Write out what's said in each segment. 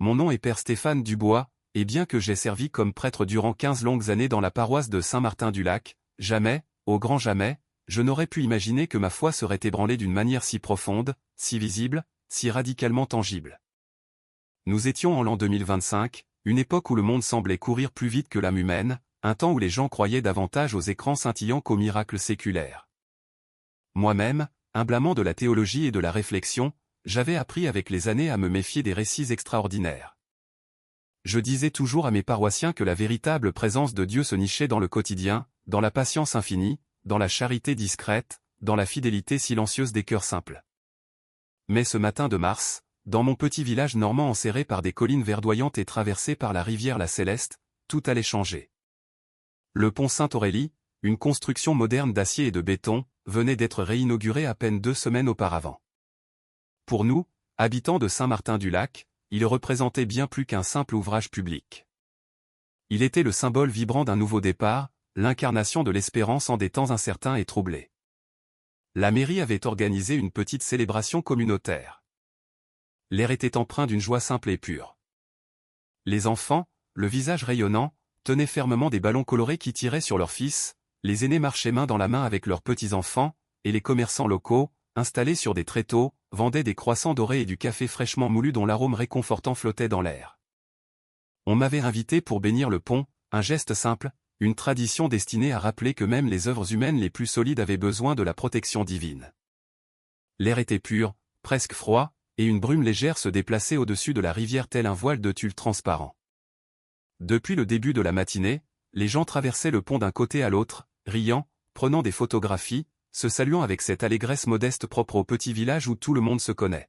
Mon nom est Père Stéphane Dubois, et bien que j'ai servi comme prêtre durant 15 longues années dans la paroisse de Saint-Martin-du-Lac, jamais, au grand jamais, je n'aurais pu imaginer que ma foi serait ébranlée d'une manière si profonde, si visible, si radicalement tangible. Nous étions en l'an 2025, une époque où le monde semblait courir plus vite que l'âme humaine, un temps où les gens croyaient davantage aux écrans scintillants qu'aux miracles séculaires. Moi-même, humblement de la théologie et de la réflexion, j'avais appris avec les années à me méfier des récits extraordinaires. Je disais toujours à mes paroissiens que la véritable présence de Dieu se nichait dans le quotidien, dans la patience infinie, dans la charité discrète, dans la fidélité silencieuse des cœurs simples. Mais ce matin de mars, dans mon petit village normand enserré par des collines verdoyantes et traversé par la rivière la Céleste, tout allait changer. Le pont Saint-Aurélie, une construction moderne d'acier et de béton, venait d'être réinauguré à peine 2 semaines auparavant. Pour nous, habitants de Saint-Martin-du-Lac, il représentait bien plus qu'un simple ouvrage public. Il était le symbole vibrant d'un nouveau départ, l'incarnation de l'espérance en des temps incertains et troublés. La mairie avait organisé une petite célébration communautaire. L'air était empreint d'une joie simple et pure. Les enfants, le visage rayonnant, tenaient fermement des ballons colorés qui tiraient sur leurs fils, les aînés marchaient main dans la main avec leurs petits-enfants, et les commerçants locaux, installés sur des tréteaux, vendaient des croissants dorés et du café fraîchement moulu dont l'arôme réconfortant flottait dans l'air. On m'avait invité pour bénir le pont, un geste simple, une tradition destinée à rappeler que même les œuvres humaines les plus solides avaient besoin de la protection divine. L'air était pur, presque froid, et une brume légère se déplaçait au-dessus de la rivière tel un voile de tulle transparent. Depuis le début de la matinée, les gens traversaient le pont d'un côté à l'autre, riant, prenant des photographies, se saluant avec cette allégresse modeste propre au petit village où tout le monde se connaît.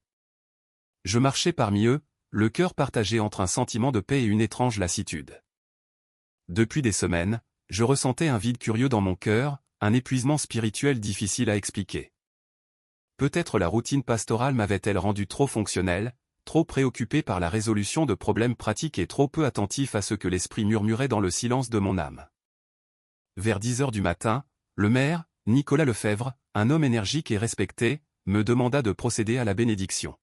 Je marchais parmi eux, le cœur partagé entre un sentiment de paix et une étrange lassitude. Depuis des semaines, je ressentais un vide curieux dans mon cœur, un épuisement spirituel difficile à expliquer. Peut-être la routine pastorale m'avait-elle rendu trop fonctionnel, trop préoccupé par la résolution de problèmes pratiques et trop peu attentif à ce que l'esprit murmurait dans le silence de mon âme. Vers 10 heures du matin, le maire, Nicolas Lefebvre, un homme énergique et respecté, me demanda de procéder à la bénédiction.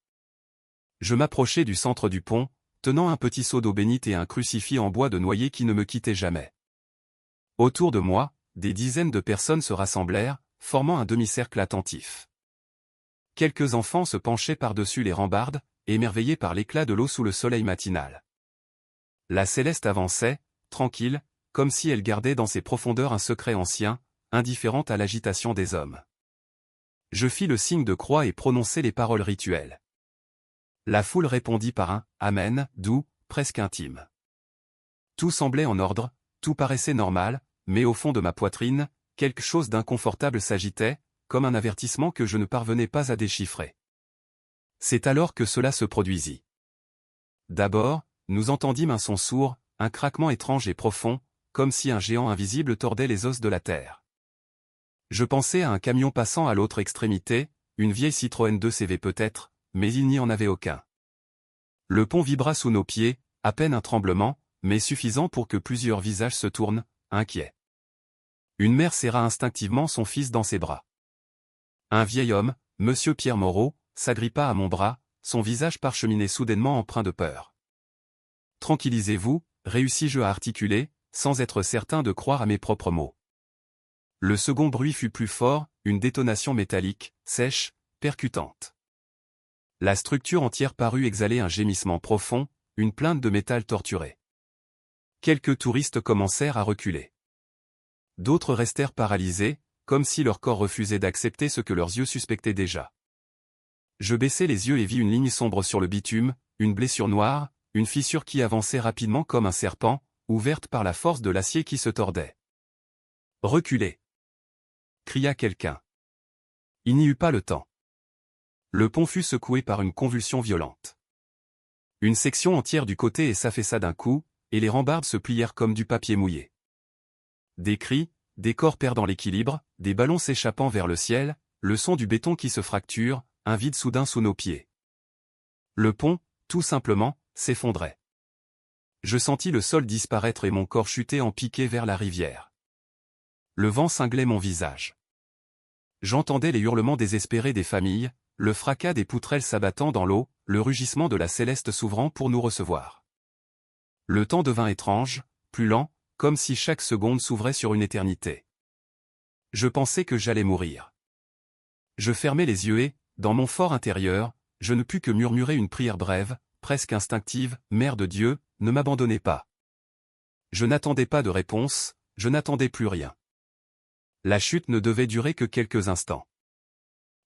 Je m'approchai du centre du pont, tenant un petit seau d'eau bénite et un crucifix en bois de noyer qui ne me quittait jamais. Autour de moi, des dizaines de personnes se rassemblèrent, formant un demi-cercle attentif. Quelques enfants se penchaient par-dessus les rambardes, émerveillés par l'éclat de l'eau sous le soleil matinal. La Céleste avançait, tranquille, comme si elle gardait dans ses profondeurs un secret ancien, indifférente à l'agitation des hommes. Je fis le signe de croix et prononçai les paroles rituelles. La foule répondit par un « Amen » doux, presque intime. Tout semblait en ordre, tout paraissait normal, mais au fond de ma poitrine, quelque chose d'inconfortable s'agitait, comme un avertissement que je ne parvenais pas à déchiffrer. C'est alors que cela se produisit. D'abord, nous entendîmes un son sourd, un craquement étrange et profond, comme si un géant invisible tordait les os de la terre. Je pensais à un camion passant à l'autre extrémité, une vieille Citroën 2CV peut-être, mais il n'y en avait aucun. Le pont vibra sous nos pieds, à peine un tremblement, mais suffisant pour que plusieurs visages se tournent, inquiets. Une mère serra instinctivement son fils dans ses bras. Un vieil homme, Monsieur Pierre Moreau, s'agrippa à mon bras, son visage parcheminé soudainement empreint de peur. « Tranquillisez-vous » réussis-je à articuler, sans être certain de croire à mes propres mots. Le second bruit fut plus fort, une détonation métallique, sèche, percutante. La structure entière parut exhaler un gémissement profond, une plainte de métal torturé. Quelques touristes commencèrent à reculer. D'autres restèrent paralysés, comme si leur corps refusait d'accepter ce que leurs yeux suspectaient déjà. Je baissai les yeux et vis une ligne sombre sur le bitume, une blessure noire, une fissure qui avançait rapidement comme un serpent, ouverte par la force de l'acier qui se tordait. « Reculez !» cria quelqu'un. Il n'y eut pas le temps. Le pont fut secoué par une convulsion violente. Une section entière du côté s'affaissa d'un coup, et les rambardes se plièrent comme du papier mouillé. Des cris, des corps perdant l'équilibre, des ballons s'échappant vers le ciel, le son du béton qui se fracture, un vide soudain sous nos pieds. Le pont, tout simplement, s'effondrait. Je sentis le sol disparaître et mon corps chuter en piqué vers la rivière. Le vent cinglait mon visage. J'entendais les hurlements désespérés des familles, le fracas des poutrelles s'abattant dans l'eau, le rugissement de la céleste s'ouvrant pour nous recevoir. Le temps devint étrange, plus lent, comme si chaque seconde s'ouvrait sur une éternité. Je pensais que j'allais mourir. Je fermai les yeux et, dans mon fort intérieur, je ne pus que murmurer une prière brève, presque instinctive, « Mère de Dieu, ne m'abandonnez pas. » Je n'attendais pas de réponse, je n'attendais plus rien. La chute ne devait durer que quelques instants.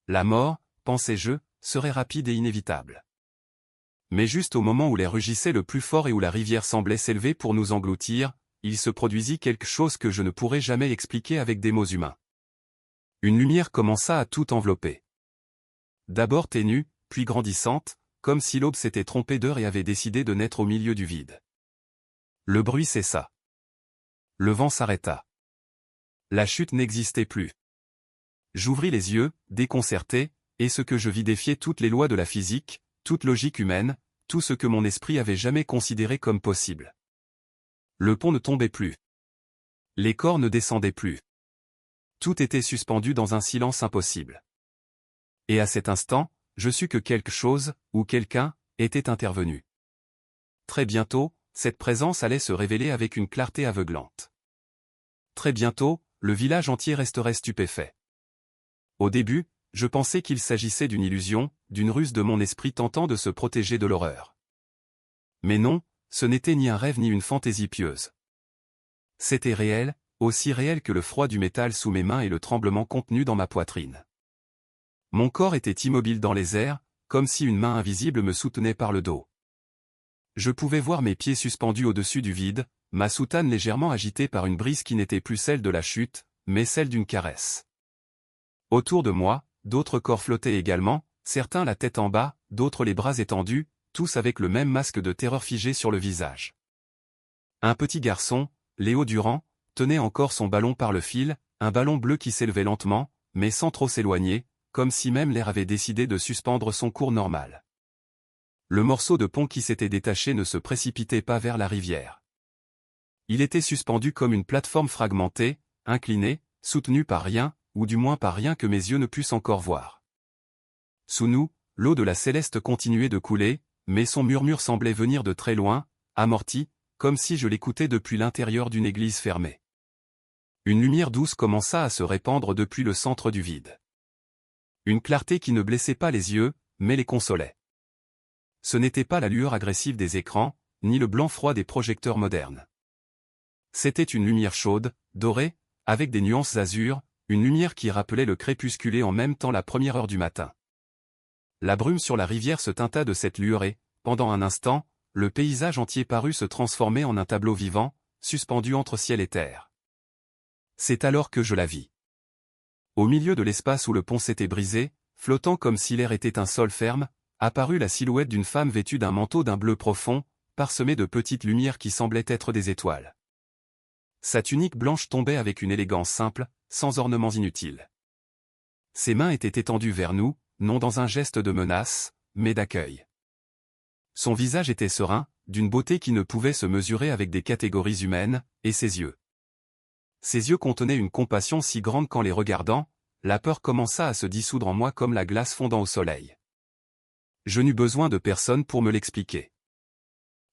La mort, pensais-je, serait rapide et inévitable. Mais juste au moment où l'air rugissait le plus fort et où la rivière semblait s'élever pour nous engloutir, il se produisit quelque chose que je ne pourrai jamais expliquer avec des mots humains. Une lumière commença à tout envelopper. D'abord ténue, puis grandissante, comme si l'aube s'était trompée d'heure et avait décidé de naître au milieu du vide. Le bruit cessa. Le vent s'arrêta. La chute n'existait plus. J'ouvris les yeux, déconcerté, et ce que je vis défiait toutes les lois de la physique, toute logique humaine, tout ce que mon esprit avait jamais considéré comme possible. Le pont ne tombait plus. Les corps ne descendaient plus. Tout était suspendu dans un silence impossible. Et à cet instant, je sus que quelque chose, ou quelqu'un, était intervenu. Très bientôt, cette présence allait se révéler avec une clarté aveuglante. Très bientôt, le village entier resterait stupéfait. Au début, je pensais qu'il s'agissait d'une illusion, d'une ruse de mon esprit tentant de se protéger de l'horreur. Mais non, ce n'était ni un rêve ni une fantaisie pieuse. C'était réel, aussi réel que le froid du métal sous mes mains et le tremblement contenu dans ma poitrine. Mon corps était immobile dans les airs, comme si une main invisible me soutenait par le dos. Je pouvais voir mes pieds suspendus au-dessus du vide, ma soutane légèrement agitée par une brise qui n'était plus celle de la chute, mais celle d'une caresse. Autour de moi, d'autres corps flottaient également, certains la tête en bas, d'autres les bras étendus, tous avec le même masque de terreur figé sur le visage. Un petit garçon, Léo Durand, tenait encore son ballon par le fil, un ballon bleu qui s'élevait lentement, mais sans trop s'éloigner, comme si même l'air avait décidé de suspendre son cours normal. Le morceau de pont qui s'était détaché ne se précipitait pas vers la rivière. Il était suspendu comme une plateforme fragmentée, inclinée, soutenue par rien, ou du moins par rien que mes yeux ne pussent encore voir. Sous nous, l'eau de la Céleste continuait de couler, mais son murmure semblait venir de très loin, amorti, comme si je l'écoutais depuis l'intérieur d'une église fermée. Une lumière douce commença à se répandre depuis le centre du vide. Une clarté qui ne blessait pas les yeux, mais les consolait. Ce n'était pas la lueur agressive des écrans, ni le blanc froid des projecteurs modernes. C'était une lumière chaude, dorée, avec des nuances azur, une lumière qui rappelait le crépuscule et en même temps la première heure du matin. La brume sur la rivière se teinta de cette lueur et, pendant un instant, le paysage entier parut se transformer en un tableau vivant, suspendu entre ciel et terre. C'est alors que je la vis. Au milieu de l'espace où le pont s'était brisé, flottant comme si l'air était un sol ferme, apparut la silhouette d'une femme vêtue d'un manteau d'un bleu profond, parsemé de petites lumières qui semblaient être des étoiles. Sa tunique blanche tombait avec une élégance simple, sans ornements inutiles. Ses mains étaient étendues vers nous, non dans un geste de menace, mais d'accueil. Son visage était serein, d'une beauté qui ne pouvait se mesurer avec des catégories humaines, et ses yeux. Ses yeux contenaient une compassion si grande qu'en les regardant, la peur commença à se dissoudre en moi comme la glace fondant au soleil. Je n'eus besoin de personne pour me l'expliquer.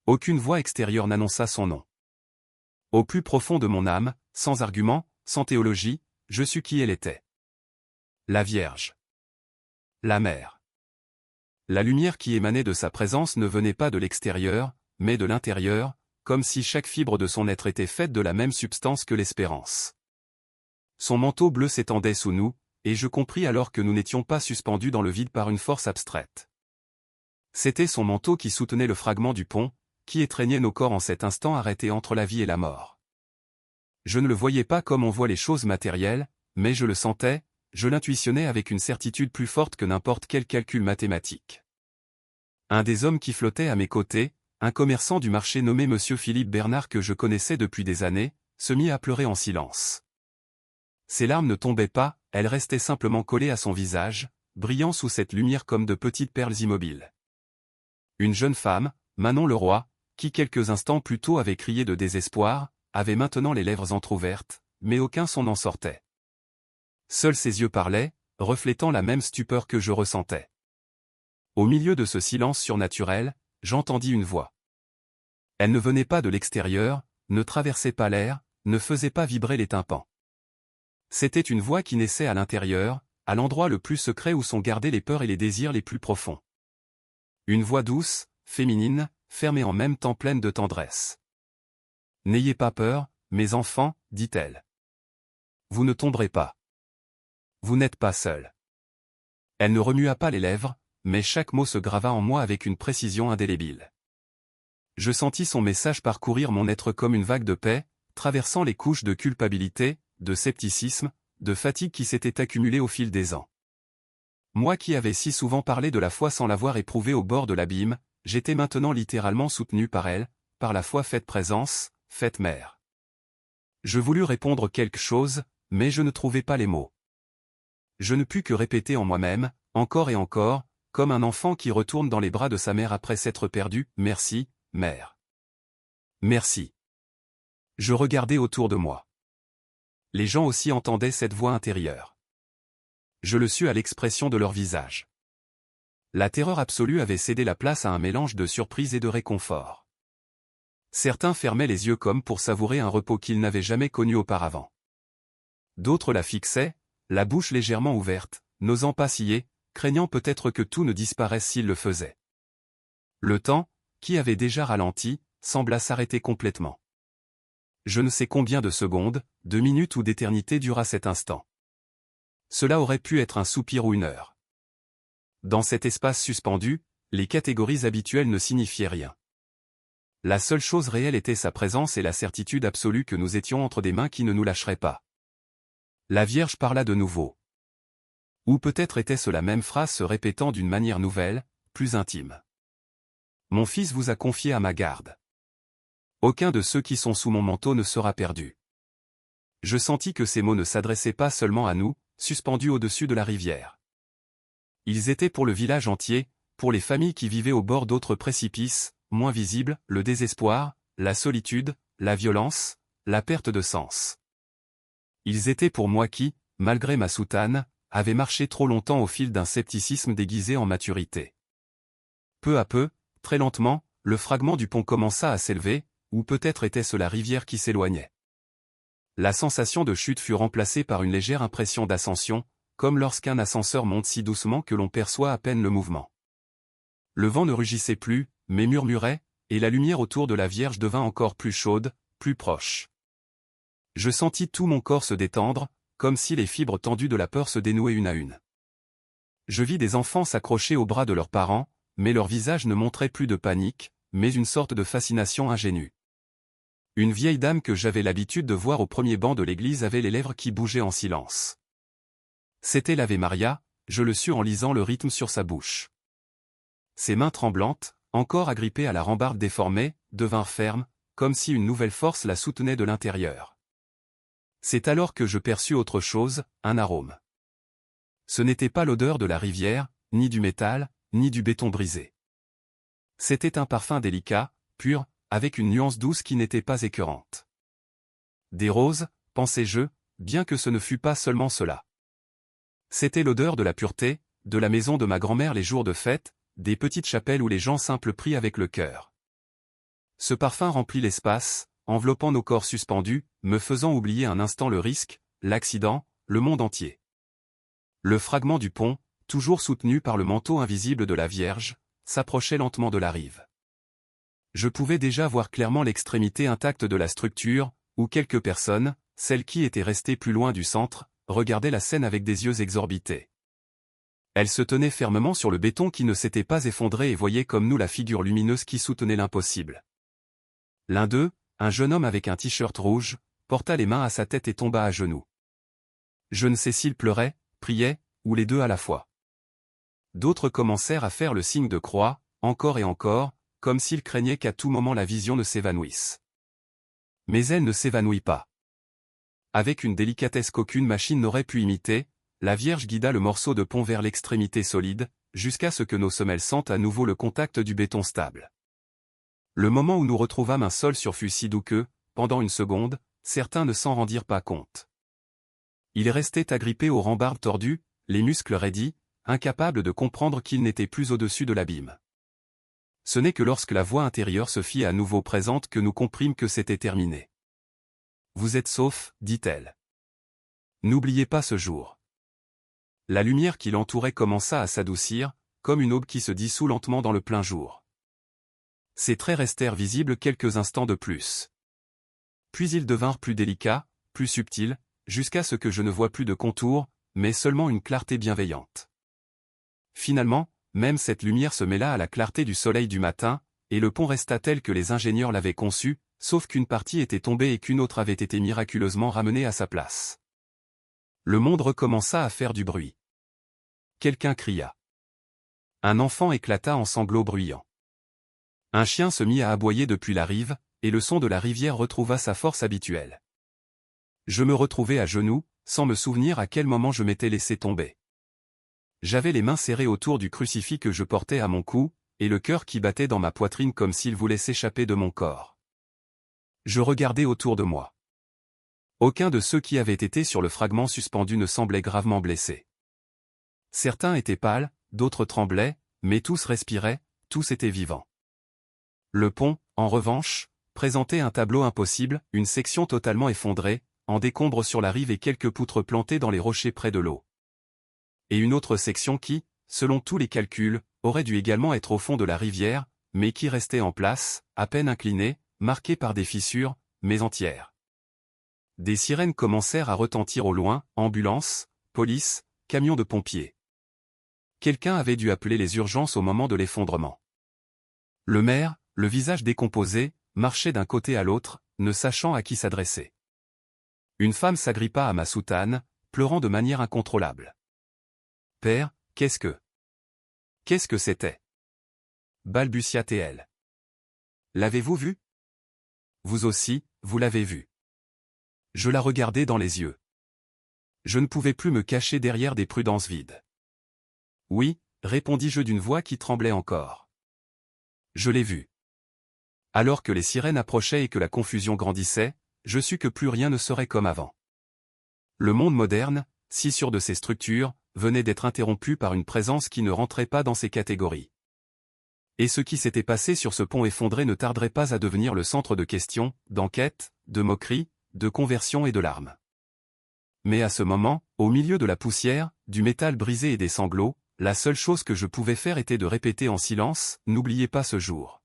Aucune voix extérieure n'annonça son nom. Au plus profond de mon âme, sans argument, sans théologie, je sus qui elle était. La Vierge. La Mère. La lumière qui émanait de sa présence ne venait pas de l'extérieur, mais de l'intérieur, comme si chaque fibre de son être était faite de la même substance que l'espérance. Son manteau bleu s'étendait sous nous, et je compris alors que nous n'étions pas suspendus dans le vide par une force abstraite. C'était son manteau qui soutenait le fragment du pont, qui étreignait nos corps en cet instant arrêtés entre la vie et la mort. Je ne le voyais pas comme on voit les choses matérielles, mais je le sentais, je l'intuitionnais avec une certitude plus forte que n'importe quel calcul mathématique. Un des hommes qui flottait à mes côtés, un commerçant du marché nommé Monsieur Philippe Bernard que je connaissais depuis des années, se mit à pleurer en silence. Ses larmes ne tombaient pas, elles restaient simplement collées à son visage, brillant sous cette lumière comme de petites perles immobiles. Une jeune femme, Manon Leroy, qui quelques instants plus tôt avait crié de désespoir, avait maintenant les lèvres entr'ouvertes, mais aucun son n'en sortait. Seuls ses yeux parlaient, reflétant la même stupeur que je ressentais. Au milieu de ce silence surnaturel, j'entendis une voix. Elle ne venait pas de l'extérieur, ne traversait pas l'air, ne faisait pas vibrer les tympans. C'était une voix qui naissait à l'intérieur, à l'endroit le plus secret où sont gardés les peurs et les désirs les plus profonds. Une voix douce, féminine, ferme et en même temps pleine de tendresse. « N'ayez pas peur, mes enfants, dit-elle. Vous ne tomberez pas. Vous n'êtes pas seuls. » Elle ne remua pas les lèvres, mais chaque mot se grava en moi avec une précision indélébile. Je sentis son message parcourir mon être comme une vague de paix, traversant les couches de culpabilité, de scepticisme, de fatigue qui s'étaient accumulées au fil des ans. Moi qui avais si souvent parlé de la foi sans l'avoir éprouvée au bord de l'abîme, j'étais maintenant littéralement soutenu par elle, par la foi faite présence, faite mère. Je voulus répondre quelque chose, mais je ne trouvais pas les mots. Je ne pus que répéter en moi-même, encore et encore, comme un enfant qui retourne dans les bras de sa mère après s'être perdu, « Merci, mère. Merci. » Je regardais autour de moi. Les gens aussi entendaient cette voix intérieure. Je le sus à l'expression de leur visage. La terreur absolue avait cédé la place à un mélange de surprise et de réconfort. Certains fermaient les yeux comme pour savourer un repos qu'ils n'avaient jamais connu auparavant. D'autres la fixaient, la bouche légèrement ouverte, n'osant pas scier, craignant peut-être que tout ne disparaisse s'ils le faisaient. Le temps, qui avait déjà ralenti, sembla s'arrêter complètement. Je ne sais combien de secondes, de minutes ou d'éternité dura cet instant. Cela aurait pu être un soupir ou une heure. Dans cet espace suspendu, les catégories habituelles ne signifiaient rien. La seule chose réelle était sa présence et la certitude absolue que nous étions entre des mains qui ne nous lâcheraient pas. La Vierge parla de nouveau. Ou peut-être était-ce la même phrase se répétant d'une manière nouvelle, plus intime. « Mon fils vous a confié à ma garde. Aucun de ceux qui sont sous mon manteau ne sera perdu. » Je sentis que ces mots ne s'adressaient pas seulement à nous, suspendus au-dessus de la rivière. Ils étaient pour le village entier, pour les familles qui vivaient au bord d'autres précipices, moins visibles, le désespoir, la solitude, la violence, la perte de sens. Ils étaient pour moi qui, malgré ma soutane, avais marché trop longtemps au fil d'un scepticisme déguisé en maturité. Peu à peu, très lentement, le fragment du pont commença à s'élever, ou peut-être était-ce la rivière qui s'éloignait. La sensation de chute fut remplacée par une légère impression d'ascension, comme lorsqu'un ascenseur monte si doucement que l'on perçoit à peine le mouvement. Le vent ne rugissait plus, mais murmurait, et la lumière autour de la Vierge devint encore plus chaude, plus proche. Je sentis tout mon corps se détendre, comme si les fibres tendues de la peur se dénouaient une à une. Je vis des enfants s'accrocher aux bras de leurs parents, mais leur visage ne montrait plus de panique, mais une sorte de fascination ingénue. Une vieille dame que j'avais l'habitude de voir au premier banc de l'église avait les lèvres qui bougeaient en silence. C'était l'Ave Maria, je le sus en lisant le rythme sur sa bouche. Ses mains tremblantes, encore agrippées à la rambarde déformée, devinrent fermes, comme si une nouvelle force la soutenait de l'intérieur. C'est alors que je perçus autre chose, un arôme. Ce n'était pas l'odeur de la rivière, ni du métal, ni du béton brisé. C'était un parfum délicat, pur, avec une nuance douce qui n'était pas écœurante. Des roses, pensai-je, bien que ce ne fût pas seulement cela. C'était l'odeur de la pureté, de la maison de ma grand-mère les jours de fête, des petites chapelles où les gens simples prient avec le cœur. Ce parfum remplit l'espace, enveloppant nos corps suspendus, me faisant oublier un instant le risque, l'accident, le monde entier. Le fragment du pont, toujours soutenu par le manteau invisible de la Vierge, s'approchait lentement de la rive. Je pouvais déjà voir clairement l'extrémité intacte de la structure, où quelques personnes, celles qui étaient restées plus loin du centre, regardaient la scène avec des yeux exorbités. Elles se tenaient fermement sur le béton qui ne s'était pas effondré et voyaient comme nous la figure lumineuse qui soutenait l'impossible. L'un d'eux, un jeune homme avec un t-shirt rouge, porta les mains à sa tête et tomba à genoux. Je ne sais s'il pleurait, priait, ou les deux à la fois. D'autres commencèrent à faire le signe de croix, encore et encore, comme s'ils craignaient qu'à tout moment la vision ne s'évanouisse. Mais elle ne s'évanouit pas. Avec une délicatesse qu'aucune machine n'aurait pu imiter, la Vierge guida le morceau de pont vers l'extrémité solide, jusqu'à ce que nos semelles sentent à nouveau le contact du béton stable. Le moment où nous retrouvâmes un sol sur fut si doux que, pendant une seconde, certains ne s'en rendirent pas compte. Ils restaient agrippés aux rambardes tordues, les muscles raidis, incapable de comprendre qu'il n'était plus au-dessus de l'abîme. Ce n'est que lorsque la voix intérieure se fit à nouveau présente que nous comprîmes que c'était terminé. « Vous êtes sauf, dit-elle. N'oubliez pas ce jour. » La lumière qui l'entourait commença à s'adoucir, comme une aube qui se dissout lentement dans le plein jour. Ses traits restèrent visibles quelques instants de plus. Puis ils devinrent plus délicats, plus subtils, jusqu'à ce que je ne voie plus de contours, mais seulement une clarté bienveillante. Finalement, même cette lumière se mêla à la clarté du soleil du matin, et le pont resta tel que les ingénieurs l'avaient conçu, sauf qu'une partie était tombée et qu'une autre avait été miraculeusement ramenée à sa place. Le monde recommença à faire du bruit. Quelqu'un cria. Un enfant éclata en sanglots bruyants. Un chien se mit à aboyer depuis la rive, et le son de la rivière retrouva sa force habituelle. Je me retrouvai à genoux, sans me souvenir à quel moment je m'étais laissé tomber. J'avais les mains serrées autour du crucifix que je portais à mon cou, et le cœur qui battait dans ma poitrine comme s'il voulait s'échapper de mon corps. Je regardais autour de moi. Aucun de ceux qui avaient été sur le fragment suspendu ne semblait gravement blessé. Certains étaient pâles, d'autres tremblaient, mais tous respiraient, tous étaient vivants. Le pont, en revanche, présentait un tableau impossible, une section totalement effondrée, en décombres sur la rive et quelques poutres plantées dans les rochers près de l'eau. Et une autre section qui, selon tous les calculs, aurait dû également être au fond de la rivière, mais qui restait en place, à peine inclinée, marquée par des fissures, mais entière. Des sirènes commencèrent à retentir au loin, ambulances, police, camions de pompiers. Quelqu'un avait dû appeler les urgences au moment de l'effondrement. Le maire, le visage décomposé, marchait d'un côté à l'autre, ne sachant à qui s'adresser. Une femme s'agrippa à ma soutane, pleurant de manière incontrôlable. « Père, qu'est-ce que c'était » balbutia-t-elle. « L'avez-vous vu » ? Vous aussi, vous l'avez vu. Je la regardai dans les yeux. Je ne pouvais plus me cacher derrière des prudences vides. Oui, répondis-je d'une voix qui tremblait encore. Je l'ai vu. Alors que les sirènes approchaient et que la confusion grandissait, je sus que plus rien ne serait comme avant. Le monde moderne, si sûr de ses structures, venait d'être interrompu par une présence qui ne rentrait pas dans ces catégories. Et ce qui s'était passé sur ce pont effondré ne tarderait pas à devenir le centre de questions, d'enquêtes, de moqueries, de conversions et de larmes. Mais à ce moment, au milieu de la poussière, du métal brisé et des sanglots, la seule chose que je pouvais faire était de répéter en silence, « N'oubliez pas ce jour. »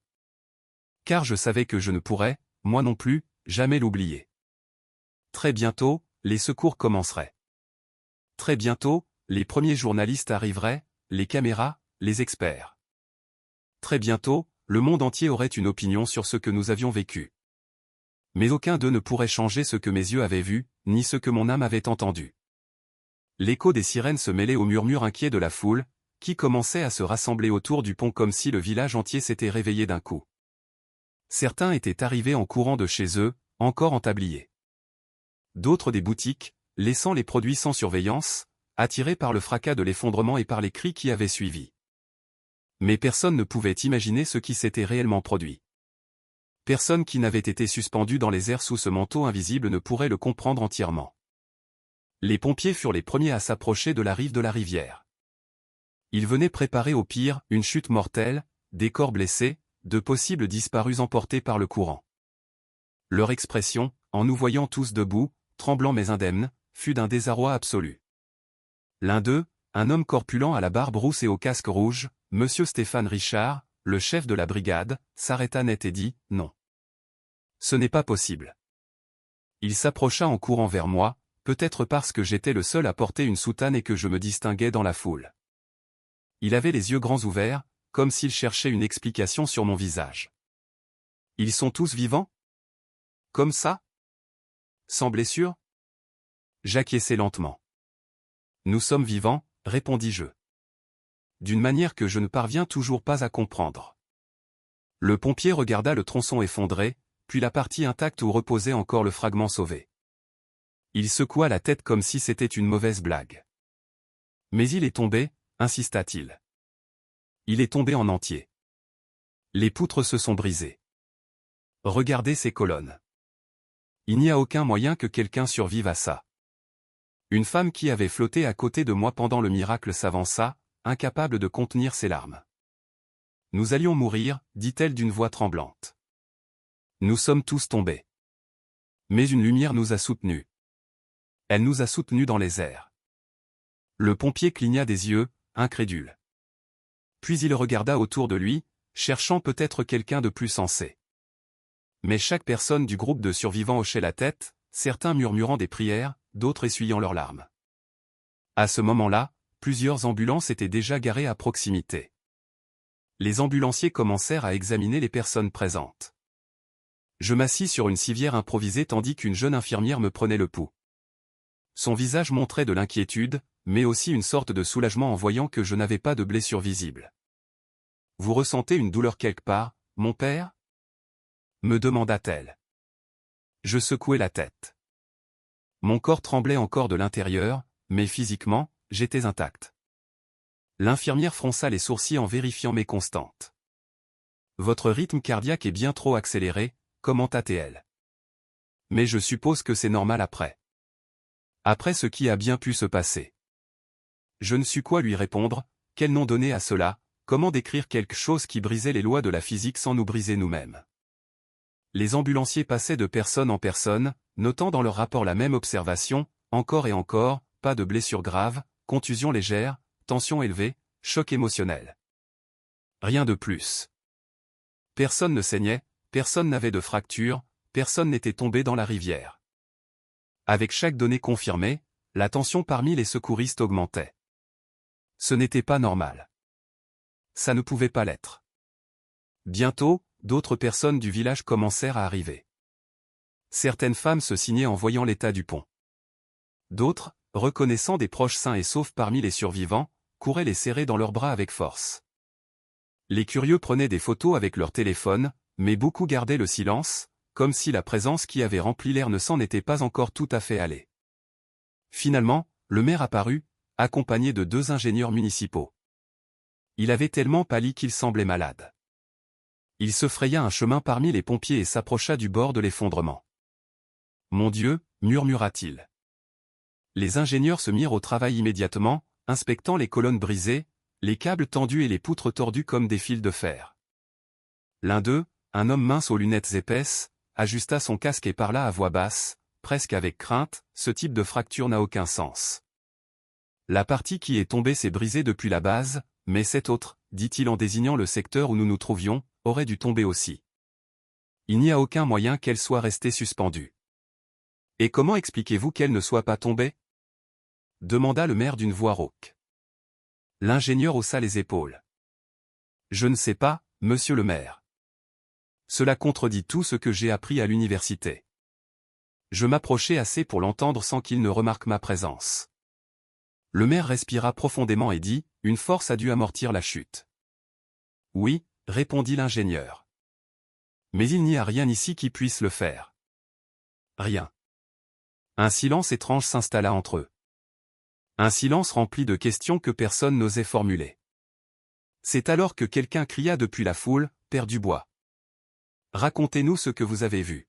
Car je savais que je ne pourrais, moi non plus, jamais l'oublier. Très bientôt, les secours commenceraient. Très bientôt, les premiers journalistes arriveraient, les caméras, les experts. Très bientôt, le monde entier aurait une opinion sur ce que nous avions vécu. Mais aucun d'eux ne pourrait changer ce que mes yeux avaient vu, ni ce que mon âme avait entendu. L'écho des sirènes se mêlait au murmure inquiet de la foule, qui commençait à se rassembler autour du pont comme si le village entier s'était réveillé d'un coup. Certains étaient arrivés en courant de chez eux, encore en tablier. D'autres des boutiques, laissant les produits sans surveillance, attirés par le fracas de l'effondrement et par les cris qui avaient suivi. Mais personne ne pouvait imaginer ce qui s'était réellement produit. Personne qui n'avait été suspendu dans les airs sous ce manteau invisible ne pourrait le comprendre entièrement. Les pompiers furent les premiers à s'approcher de la rive de la rivière. Ils venaient préparer au pire une chute mortelle, des corps blessés, de possibles disparus emportés par le courant. Leur expression, en nous voyant tous debout, tremblants mais indemnes, fut d'un désarroi absolu. L'un d'eux, un homme corpulent à la barbe rousse et au casque rouge, Monsieur Stéphane Richard, le chef de la brigade, s'arrêta net et dit « Non. Ce n'est pas possible. » Il s'approcha en courant vers moi, peut-être parce que j'étais le seul à porter une soutane et que je me distinguais dans la foule. Il avait les yeux grands ouverts, comme s'il cherchait une explication sur mon visage. « Ils sont tous vivants ? Comme ça ? Sans blessure ? » J'acquiesçai lentement. « Nous sommes vivants, » répondis-je. D'une manière que je ne parviens toujours pas à comprendre. Le pompier regarda le tronçon effondré, puis la partie intacte où reposait encore le fragment sauvé. Il secoua la tête comme si c'était une mauvaise blague. « Mais il est tombé, » insista-t-il. « Il est tombé en entier. Les poutres se sont brisées. Regardez ces colonnes. Il n'y a aucun moyen que quelqu'un survive à ça. Une femme qui avait flotté à côté de moi pendant le miracle s'avança, incapable de contenir ses larmes. « Nous allions mourir, dit-elle d'une voix tremblante. Nous sommes tous tombés. Mais une lumière nous a soutenus. Elle nous a soutenus dans les airs. » Le pompier cligna des yeux, incrédule. Puis il regarda autour de lui, cherchant peut-être quelqu'un de plus sensé. Mais chaque personne du groupe de survivants hochait la tête, certains murmurant des prières, d'autres essuyant leurs larmes. À ce moment-là, plusieurs ambulances étaient déjà garées à proximité. Les ambulanciers commencèrent à examiner les personnes présentes. Je m'assis sur une civière improvisée tandis qu'une jeune infirmière me prenait le pouls. Son visage montrait de l'inquiétude, mais aussi une sorte de soulagement en voyant que je n'avais pas de blessure visible. « Vous ressentez une douleur quelque part, mon père ?» me demanda-t-elle. Je secouai la tête. Mon corps tremblait encore de l'intérieur, mais physiquement, j'étais intact. L'infirmière fronça les sourcils en vérifiant mes constantes. « Votre rythme cardiaque est bien trop accéléré, » commenta-t-elle. « Mais je suppose que c'est normal après. Après ce qui a bien pu se passer. » Je ne sus quoi lui répondre, quel nom donner à cela, comment décrire quelque chose qui brisait les lois de la physique sans nous briser nous-mêmes. Les ambulanciers passaient de personne en personne, notant dans leur rapport la même observation, encore et encore, pas de blessures graves, contusions légères, tension élevée, choc émotionnel. Rien de plus. Personne ne saignait, personne n'avait de fracture, personne n'était tombé dans la rivière. Avec chaque donnée confirmée, la tension parmi les secouristes augmentait. Ce n'était pas normal. Ça ne pouvait pas l'être. Bientôt, d'autres personnes du village commencèrent à arriver. Certaines femmes se signaient en voyant l'état du pont. D'autres, reconnaissant des proches sains et saufs parmi les survivants, couraient les serrer dans leurs bras avec force. Les curieux prenaient des photos avec leur téléphone, mais beaucoup gardaient le silence, comme si la présence qui avait rempli l'air ne s'en était pas encore tout à fait allée. Finalement, le maire apparut, accompagné de 2 ingénieurs municipaux. Il avait tellement pâli qu'il semblait malade. Il se fraya un chemin parmi les pompiers et s'approcha du bord de l'effondrement. « Mon Dieu » murmura-t-il. Les ingénieurs se mirent au travail immédiatement, inspectant les colonnes brisées, les câbles tendus et les poutres tordues comme des fils de fer. L'un d'eux, un homme mince aux lunettes épaisses, ajusta son casque et parla à voix basse, presque avec crainte, « Ce type de fracture n'a aucun sens. La partie qui est tombée s'est brisée depuis la base, mais cette autre, dit-il en désignant le secteur où nous nous trouvions, aurait dû tomber aussi. Il n'y a aucun moyen qu'elle soit restée suspendue. » « Et comment expliquez-vous qu'elle ne soit pas tombée ?» demanda le maire d'une voix rauque. L'ingénieur haussa les épaules. « Je ne sais pas, monsieur le maire. Cela contredit tout ce que j'ai appris à l'université. » Je m'approchai assez pour l'entendre sans qu'il ne remarque ma présence. Le maire respira profondément et dit, « Une force a dû amortir la chute. » « Oui, » répondit l'ingénieur. « Mais il n'y a rien ici qui puisse le faire. » Rien. Un silence étrange s'installa entre eux. Un silence rempli de questions que personne n'osait formuler. C'est alors que quelqu'un cria depuis la foule, « Père Dubois. Racontez-nous ce que vous avez vu. »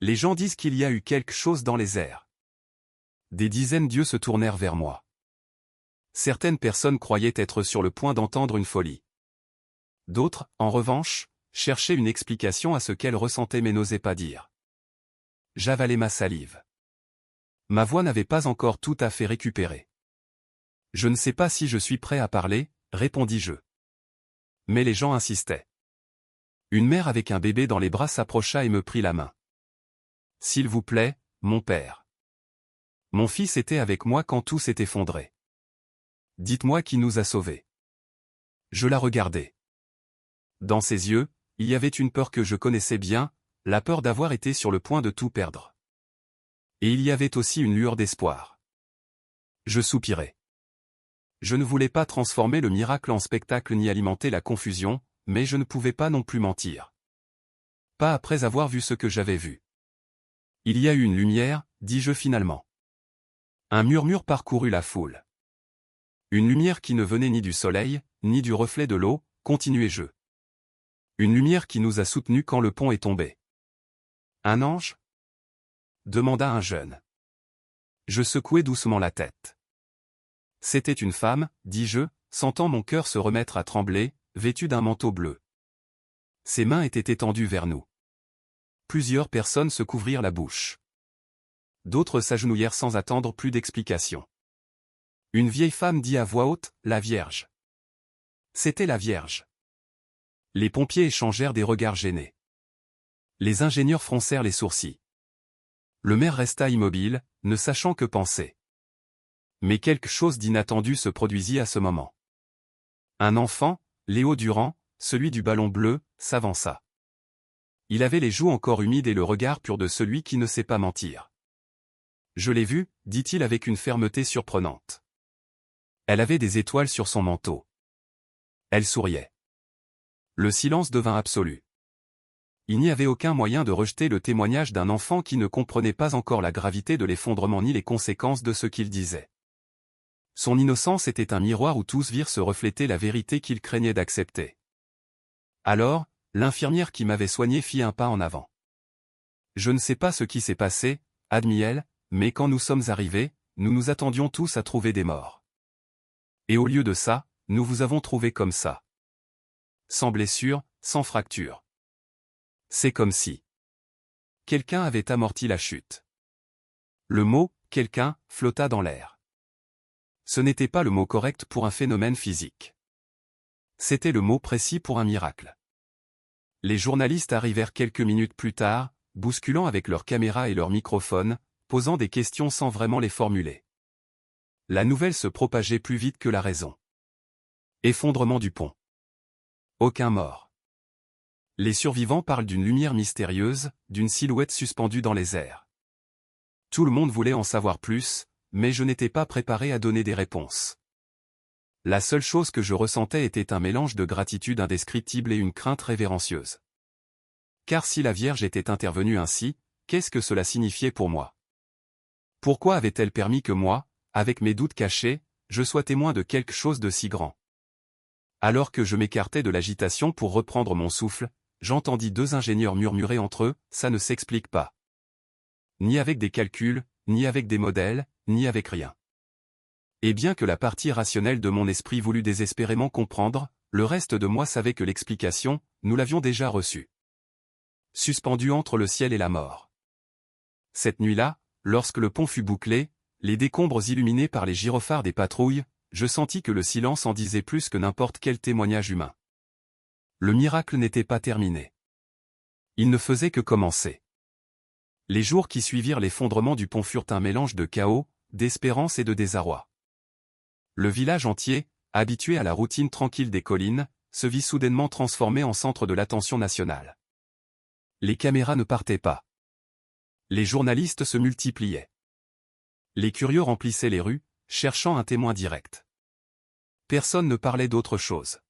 Les gens disent qu'il y a eu quelque chose dans les airs. Des dizaines d'yeux se tournèrent vers moi. Certaines personnes croyaient être sur le point d'entendre une folie. D'autres, en revanche, cherchaient une explication à ce qu'elles ressentaient mais n'osaient pas dire. J'avalais ma salive. Ma voix n'avait pas encore tout à fait récupéré. « Je ne sais pas si je suis prêt à parler, » répondis-je. Mais les gens insistaient. Une mère avec un bébé dans les bras s'approcha et me prit la main. « S'il vous plaît, mon père. Mon fils était avec moi quand tout s'est effondré. Dites-moi qui nous a sauvés. » Je la regardai. Dans ses yeux, il y avait une peur que je connaissais bien, la peur d'avoir été sur le point de tout perdre. Et il y avait aussi une lueur d'espoir. Je soupirai. Je ne voulais pas transformer le miracle en spectacle ni alimenter la confusion, mais je ne pouvais pas non plus mentir. Pas après avoir vu ce que j'avais vu. Il y a eu une lumière, dis-je finalement. Un murmure parcourut la foule. Une lumière qui ne venait ni du soleil, ni du reflet de l'eau, continuai-je. Une lumière qui nous a soutenus quand le pont est tombé. Un ange ? Demanda un jeune. Je secouai doucement la tête. C'était une femme, dis-je, sentant mon cœur se remettre à trembler, vêtue d'un manteau bleu. Ses mains étaient étendues vers nous. Plusieurs personnes se couvrirent la bouche. D'autres s'agenouillèrent sans attendre plus d'explications. Une vieille femme dit à voix haute, « La Vierge ». C'était la Vierge. Les pompiers échangèrent des regards gênés. Les ingénieurs froncèrent les sourcils. Le maire resta immobile, ne sachant que penser. Mais quelque chose d'inattendu se produisit à ce moment. Un enfant, Léo Durand, celui du ballon bleu, s'avança. Il avait les joues encore humides et le regard pur de celui qui ne sait pas mentir. « Je l'ai vue, dit-il avec une fermeté surprenante. Elle avait des étoiles sur son manteau. Elle souriait. Le silence devint absolu. Il n'y avait aucun moyen de rejeter le témoignage d'un enfant qui ne comprenait pas encore la gravité de l'effondrement ni les conséquences de ce qu'il disait. Son innocence était un miroir où tous virent se refléter la vérité qu'il craignait d'accepter. Alors, l'infirmière qui m'avait soigné fit un pas en avant. « Je ne sais pas ce qui s'est passé, admit-elle, mais quand nous sommes arrivés, nous nous attendions tous à trouver des morts. Et au lieu de ça, nous vous avons trouvé comme ça. Sans blessure, sans fracture. C'est comme si quelqu'un avait amorti la chute. » Le mot « quelqu'un » flotta dans l'air. Ce n'était pas le mot correct pour un phénomène physique. C'était le mot précis pour un miracle. Les journalistes arrivèrent quelques minutes plus tard, bousculant avec leurs caméras et leurs microphones, posant des questions sans vraiment les formuler. La nouvelle se propageait plus vite que la raison. Effondrement du pont. Aucun mort. Les survivants parlent d'une lumière mystérieuse, d'une silhouette suspendue dans les airs. Tout le monde voulait en savoir plus, mais je n'étais pas préparé à donner des réponses. La seule chose que je ressentais était un mélange de gratitude indescriptible et une crainte révérencieuse. Car si la Vierge était intervenue ainsi, qu'est-ce que cela signifiait pour moi? Pourquoi avait-elle permis que moi, avec mes doutes cachés, je sois témoin de quelque chose de si grand? Alors que je m'écartais de l'agitation pour reprendre mon souffle, j'entendis deux ingénieurs murmurer entre eux, « Ça ne s'explique pas. Ni avec des calculs, ni avec des modèles, ni avec rien. » Et bien que la partie rationnelle de mon esprit voulut désespérément comprendre, le reste de moi savait que l'explication, nous l'avions déjà reçue. Suspendu entre le ciel et la mort. Cette nuit-là, lorsque le pont fut bouclé, les décombres illuminés par les gyrophares des patrouilles, je sentis que le silence en disait plus que n'importe quel témoignage humain. Le miracle n'était pas terminé. Il ne faisait que commencer. Les jours qui suivirent l'effondrement du pont furent un mélange de chaos, d'espérance et de désarroi. Le village entier, habitué à la routine tranquille des collines, se vit soudainement transformé en centre de l'attention nationale. Les caméras ne partaient pas. Les journalistes se multipliaient. Les curieux remplissaient les rues, cherchant un témoin direct. Personne ne parlait d'autre chose.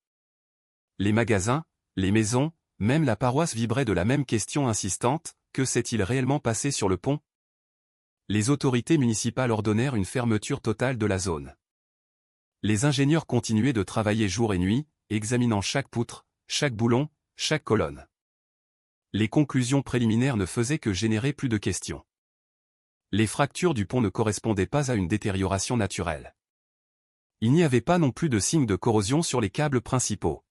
Les magasins, les maisons, même la paroisse vibraient de la même question insistante, que s'est-il réellement passé sur le pont? Les autorités municipales ordonnèrent une fermeture totale de la zone. Les ingénieurs continuaient de travailler jour et nuit, examinant chaque poutre, chaque boulon, chaque colonne. Les conclusions préliminaires ne faisaient que générer plus de questions. Les fractures du pont ne correspondaient pas à une détérioration naturelle. Il n'y avait pas non plus de signes de corrosion sur les câbles principaux.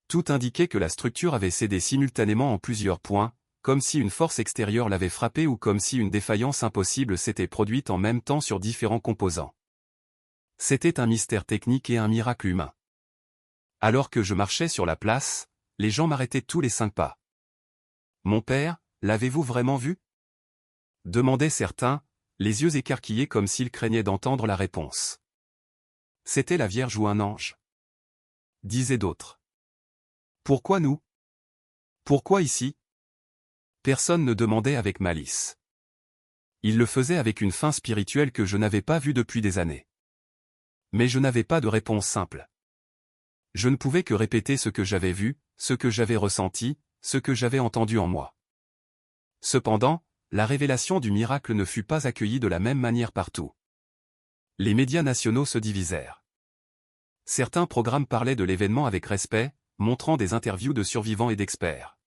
Tout indiquait que la structure avait cédé simultanément en plusieurs points, comme si une force extérieure l'avait frappée ou comme si une défaillance impossible s'était produite en même temps sur différents composants. C'était un mystère technique et un miracle humain. Alors que je marchais sur la place, les gens m'arrêtaient tous les 5 pas. « Mon père, l'avez-vous vraiment vu ?» demandaient certains, les yeux écarquillés comme s'ils craignaient d'entendre la réponse. « C'était la Vierge ou un ange ?» disaient d'autres. « Pourquoi nous? Pourquoi ici ?» Personne ne demandait avec malice. Il le faisait avec une faim spirituelle que je n'avais pas vue depuis des années. Mais je n'avais pas de réponse simple. Je ne pouvais que répéter ce que j'avais vu, ce que j'avais ressenti, ce que j'avais entendu en moi. Cependant, la révélation du miracle ne fut pas accueillie de la même manière partout. Les médias nationaux se divisèrent. Certains programmes parlaient de l'événement avec respect, montrant des interviews de survivants et d'experts.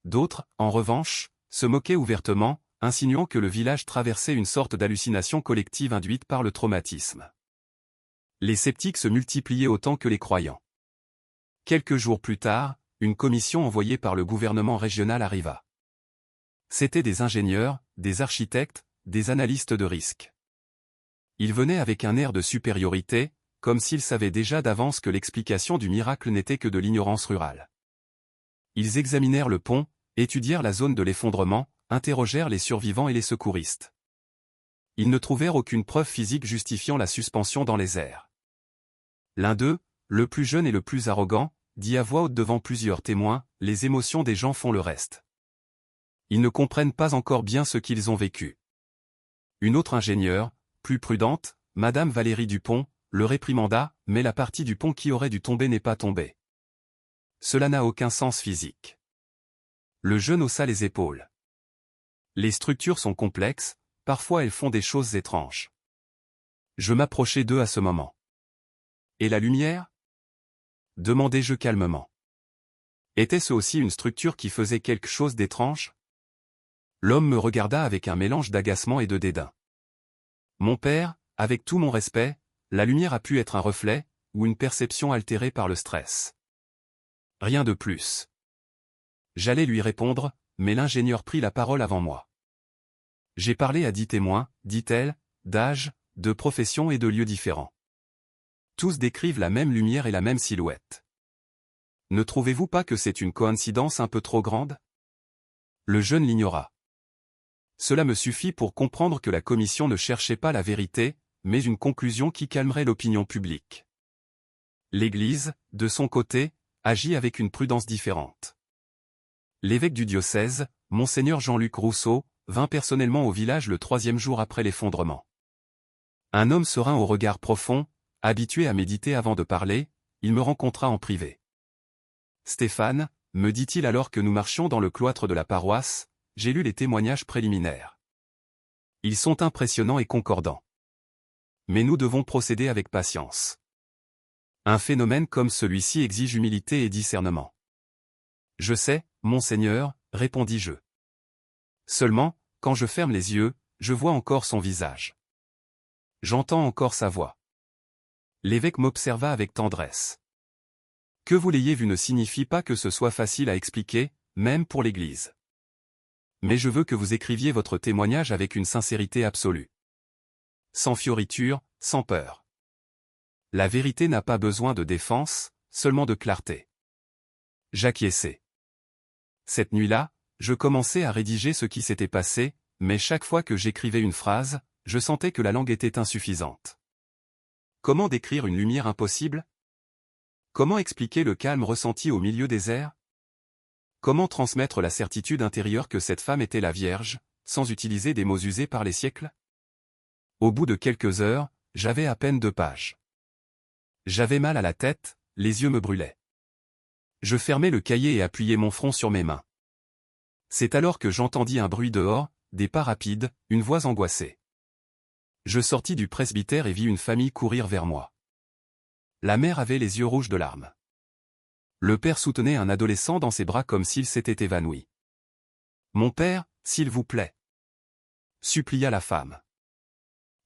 D'autres, en revanche, se moquaient ouvertement, insinuant que le village traversait une sorte d'hallucination collective induite par le traumatisme. Les sceptiques se multipliaient autant que les croyants. Quelques jours plus tard, une commission envoyée par le gouvernement régional arriva. C'étaient des ingénieurs, des architectes, des analystes de risque. Ils venaient avec un air de supériorité, comme s'ils savaient déjà d'avance que l'explication du miracle n'était que de l'ignorance rurale. Ils examinèrent le pont, étudièrent la zone de l'effondrement, interrogèrent les survivants et les secouristes. Ils ne trouvèrent aucune preuve physique justifiant la suspension dans les airs. L'un d'eux, le plus jeune et le plus arrogant, dit à voix haute devant plusieurs témoins, « Les émotions des gens font le reste. Ils ne comprennent pas encore bien ce qu'ils ont vécu. » Une autre ingénieure, plus prudente, Madame Valérie Dupont, le réprimanda, « Mais la partie du pont qui aurait dû tomber n'est pas tombée. Cela n'a aucun sens physique. » Le jeune haussa les épaules. Les structures sont complexes, parfois elles font des choses étranges. Je m'approchai d'eux à ce moment. Et la lumière ? Demandai-je calmement. Était-ce aussi une structure qui faisait quelque chose d'étrange ? L'homme me regarda avec un mélange d'agacement et de dédain. Mon père, avec tout mon respect, la lumière a pu être un reflet, ou une perception altérée par le stress. Rien de plus. J'allais lui répondre, mais l'ingénieur prit la parole avant moi. J'ai parlé à 10 témoins, dit-elle, d'âge, de profession et de lieux différents. Tous décrivent la même lumière et la même silhouette. Ne trouvez-vous pas que c'est une coïncidence un peu trop grande ? Le jeune l'ignora. Cela me suffit pour comprendre que la commission ne cherchait pas la vérité, mais une conclusion qui calmerait l'opinion publique. L'Église, de son côté, agit avec une prudence différente. L'évêque du diocèse, Monseigneur Jean-Luc Rousseau, vint personnellement au village le 3e jour après l'effondrement. Un homme serein au regard profond, habitué à méditer avant de parler, il me rencontra en privé. « Stéphane, me dit-il alors que nous marchions dans le cloître de la paroisse, j'ai lu les témoignages préliminaires. Ils sont impressionnants et concordants. Mais nous devons procéder avec patience. Un phénomène comme celui-ci exige humilité et discernement. » « Je sais, monseigneur, répondis-je. Seulement, quand je ferme les yeux, je vois encore son visage. J'entends encore sa voix. » L'évêque m'observa avec tendresse. « Que vous l'ayez vu ne signifie pas que ce soit facile à expliquer, même pour l'Église. Mais je veux que vous écriviez votre témoignage avec une sincérité absolue. Sans fioriture, sans peur. La vérité n'a pas besoin de défense, seulement de clarté. » J'acquiesçai. Cette nuit-là, je commençais à rédiger ce qui s'était passé, mais chaque fois que j'écrivais une phrase, je sentais que la langue était insuffisante. Comment décrire une lumière impossible ? Comment expliquer le calme ressenti au milieu des airs ? Comment transmettre la certitude intérieure que cette femme était la Vierge, sans utiliser des mots usés par les siècles ? Au bout de quelques heures, j'avais à peine 2 pages. J'avais mal à la tête, les yeux me brûlaient. Je fermai le cahier et appuyai mon front sur mes mains. C'est alors que j'entendis un bruit dehors, des pas rapides, une voix angoissée. Je sortis du presbytère et vis une famille courir vers moi. La mère avait les yeux rouges de larmes. Le père soutenait un adolescent dans ses bras comme s'il s'était évanoui. « Mon père, s'il vous plaît !» supplia la femme.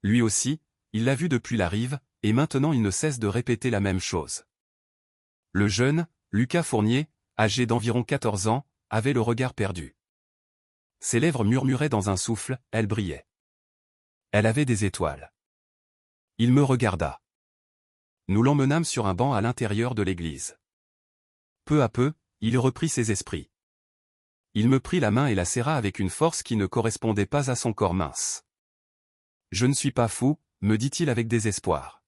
Lui aussi, il l'a vu depuis la rive, et maintenant il ne cesse de répéter la même chose. Le jeune, Lucas Fournier, âgé d'environ 14 ans, avait le regard perdu. Ses lèvres murmuraient dans un souffle, elles brillaient. Elle avait des étoiles. Il me regarda. Nous l'emmenâmes sur un banc à l'intérieur de l'église. Peu à peu, il reprit ses esprits. Il me prit la main et la serra avec une force qui ne correspondait pas à son corps mince. « Je ne suis pas fou », me dit-il avec désespoir.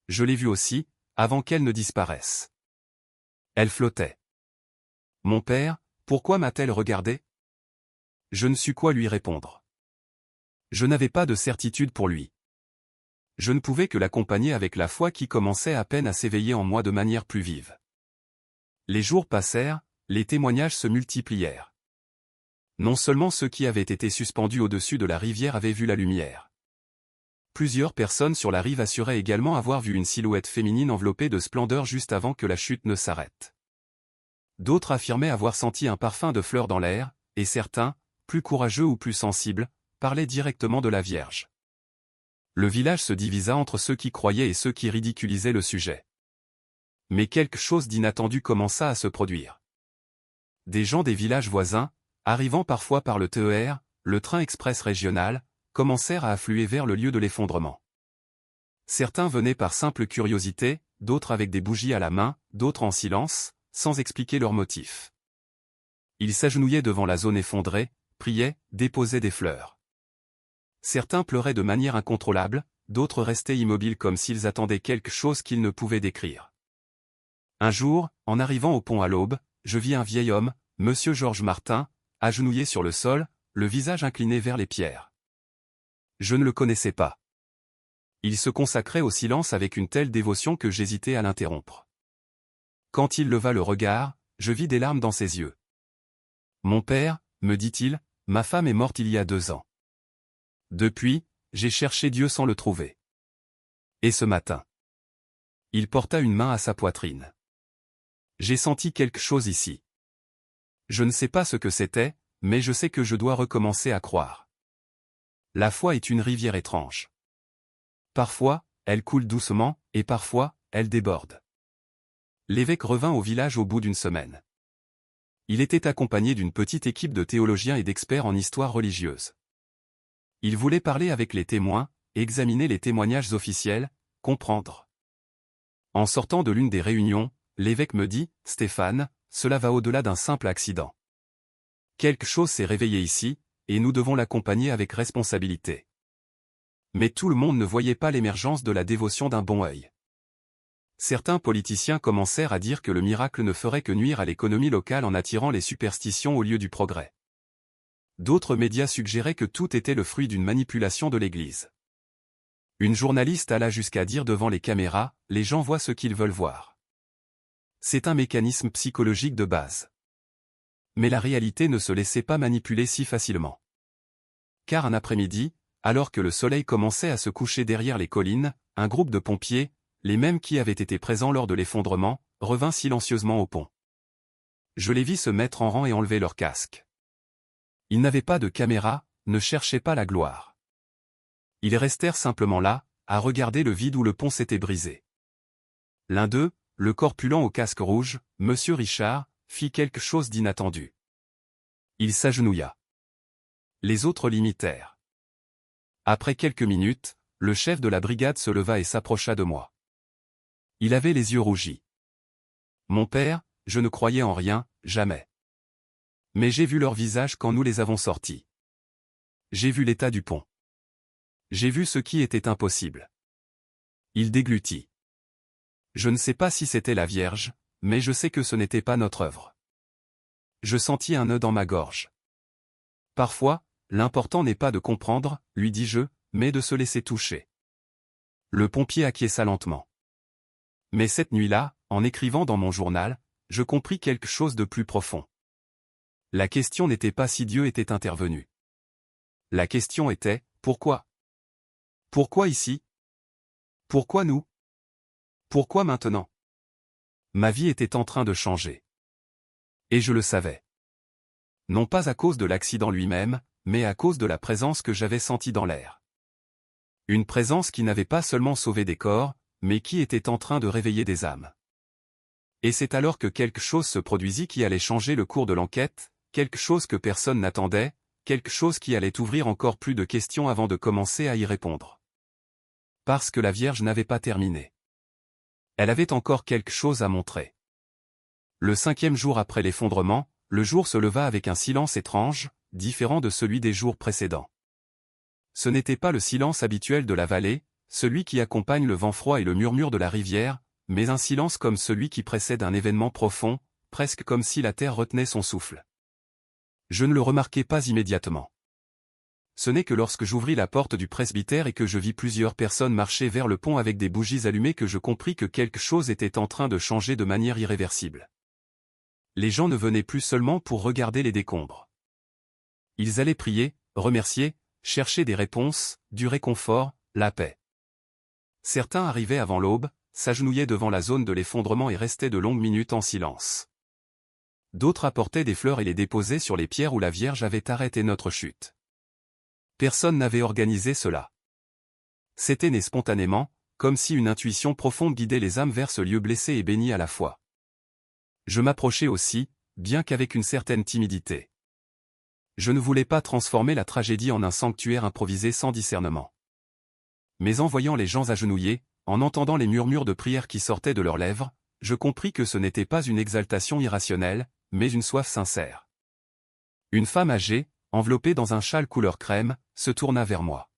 Je l'ai vue aussi, avant qu'elle ne disparaisse. Elle flottait. Mon père, pourquoi m'a-t-elle regardé ? Je ne sus quoi lui répondre. Je n'avais pas de certitude pour lui. Je ne pouvais que l'accompagner avec la foi qui commençait à peine à s'éveiller en moi de manière plus vive. Les jours passèrent, les témoignages se multiplièrent. Non seulement ceux qui avaient été suspendus au-dessus de la rivière avaient vu la lumière. Plusieurs personnes sur la rive assuraient également avoir vu une silhouette féminine enveloppée de splendeur juste avant que la chute ne s'arrête. D'autres affirmaient avoir senti un parfum de fleurs dans l'air, et certains, plus courageux ou plus sensibles, parlaient directement de la Vierge. Le village se divisa entre ceux qui croyaient et ceux qui ridiculisaient le sujet. Mais quelque chose d'inattendu commença à se produire. Des gens des villages voisins, arrivant parfois par le TER, le train express régional, commencèrent à affluer vers le lieu de l'effondrement. Certains venaient par simple curiosité, d'autres avec des bougies à la main, d'autres en silence, sans expliquer leur motif. Ils s'agenouillaient devant la zone effondrée, priaient, déposaient des fleurs. Certains pleuraient de manière incontrôlable, d'autres restaient immobiles comme s'ils attendaient quelque chose qu'ils ne pouvaient décrire. Un jour, en arrivant au pont à l'aube, je vis un vieil homme, Monsieur Georges Martin, agenouillé sur le sol, le visage incliné vers les pierres. Je ne le connaissais pas. Il se consacrait au silence avec une telle dévotion que j'hésitais à l'interrompre. Quand il leva le regard, je vis des larmes dans ses yeux. « Mon père, me dit-il, ma femme est morte il y a 2 ans. Depuis, j'ai cherché Dieu sans le trouver. Et ce matin. » Il porta une main à sa poitrine. J'ai senti quelque chose ici. Je ne sais pas ce que c'était, mais je sais que je dois recommencer à croire. La foi est une rivière étrange. Parfois, elle coule doucement, et parfois, elle déborde. L'évêque revint au village au bout d'une semaine. Il était accompagné d'une petite équipe de théologiens et d'experts en histoire religieuse. Il voulait parler avec les témoins, examiner les témoignages officiels, comprendre. En sortant de l'une des réunions, l'évêque me dit, « Stéphane, cela va au-delà d'un simple accident. Quelque chose s'est réveillé ici, et nous devons l'accompagner avec responsabilité. » Mais tout le monde ne voyait pas l'émergence de la dévotion d'un bon œil. Certains politiciens commencèrent à dire que le miracle ne ferait que nuire à l'économie locale en attirant les superstitions au lieu du progrès. D'autres médias suggéraient que tout était le fruit d'une manipulation de l'Église. Une journaliste alla jusqu'à dire devant les caméras, « Les gens voient ce qu'ils veulent voir. » C'est un mécanisme psychologique de base. Mais la réalité ne se laissait pas manipuler si facilement. Car un après-midi, alors que le soleil commençait à se coucher derrière les collines, un groupe de pompiers, les mêmes qui avaient été présents lors de l'effondrement, revint silencieusement au pont. Je les vis se mettre en rang et enlever leurs casques. Ils n'avaient pas de caméra, ne cherchaient pas la gloire. Ils restèrent simplement là, à regarder le vide où le pont s'était brisé. L'un d'eux, le corpulent au casque rouge, Monsieur Richard, fit quelque chose d'inattendu. Il s'agenouilla. Les autres l'imitèrent. Après quelques minutes, le chef de la brigade se leva et s'approcha de moi. Il avait les yeux rougis. « Mon père, je ne croyais en rien, jamais. Mais j'ai vu leur visage quand nous les avons sortis. J'ai vu l'état du pont. J'ai vu ce qui était impossible. » Il déglutit. « Je ne sais pas si c'était la Vierge, mais je sais que ce n'était pas notre œuvre. » Je sentis un nœud dans ma gorge. « Parfois, l'important n'est pas de comprendre, lui dis-je, mais de se laisser toucher. » Le pompier acquiesça lentement. Mais cette nuit-là, en écrivant dans mon journal, je compris quelque chose de plus profond. La question n'était pas si Dieu était intervenu. La question était, pourquoi? Pourquoi ici? Pourquoi nous? Pourquoi maintenant? Ma vie était en train de changer. Et je le savais. Non pas à cause de l'accident lui-même, mais à cause de la présence que j'avais sentie dans l'air. Une présence qui n'avait pas seulement sauvé des corps, mais qui était en train de réveiller des âmes. Et c'est alors que quelque chose se produisit qui allait changer le cours de l'enquête, quelque chose que personne n'attendait, quelque chose qui allait ouvrir encore plus de questions avant de commencer à y répondre. Parce que la Vierge n'avait pas terminé. Elle avait encore quelque chose à montrer. Le 5e jour après l'effondrement, le jour se leva avec un silence étrange, différent de celui des jours précédents. Ce n'était pas le silence habituel de la vallée, celui qui accompagne le vent froid et le murmure de la rivière, mais un silence comme celui qui précède un événement profond, presque comme si la terre retenait son souffle. Je ne le remarquai pas immédiatement. Ce n'est que lorsque j'ouvris la porte du presbytère et que je vis plusieurs personnes marcher vers le pont avec des bougies allumées que je compris que quelque chose était en train de changer de manière irréversible. Les gens ne venaient plus seulement pour regarder les décombres. Ils allaient prier, remercier, chercher des réponses, du réconfort, la paix. Certains arrivaient avant l'aube, s'agenouillaient devant la zone de l'effondrement et restaient de longues minutes en silence. D'autres apportaient des fleurs et les déposaient sur les pierres où la Vierge avait arrêté notre chute. Personne n'avait organisé cela. C'était né spontanément, comme si une intuition profonde guidait les âmes vers ce lieu blessé et béni à la fois. Je m'approchai aussi, bien qu'avec une certaine timidité. Je ne voulais pas transformer la tragédie en un sanctuaire improvisé sans discernement. Mais en voyant les gens agenouillés, en entendant les murmures de prière qui sortaient de leurs lèvres, je compris que ce n'était pas une exaltation irrationnelle, mais une soif sincère. Une femme âgée, enveloppée dans un châle couleur crème, se tourna vers moi.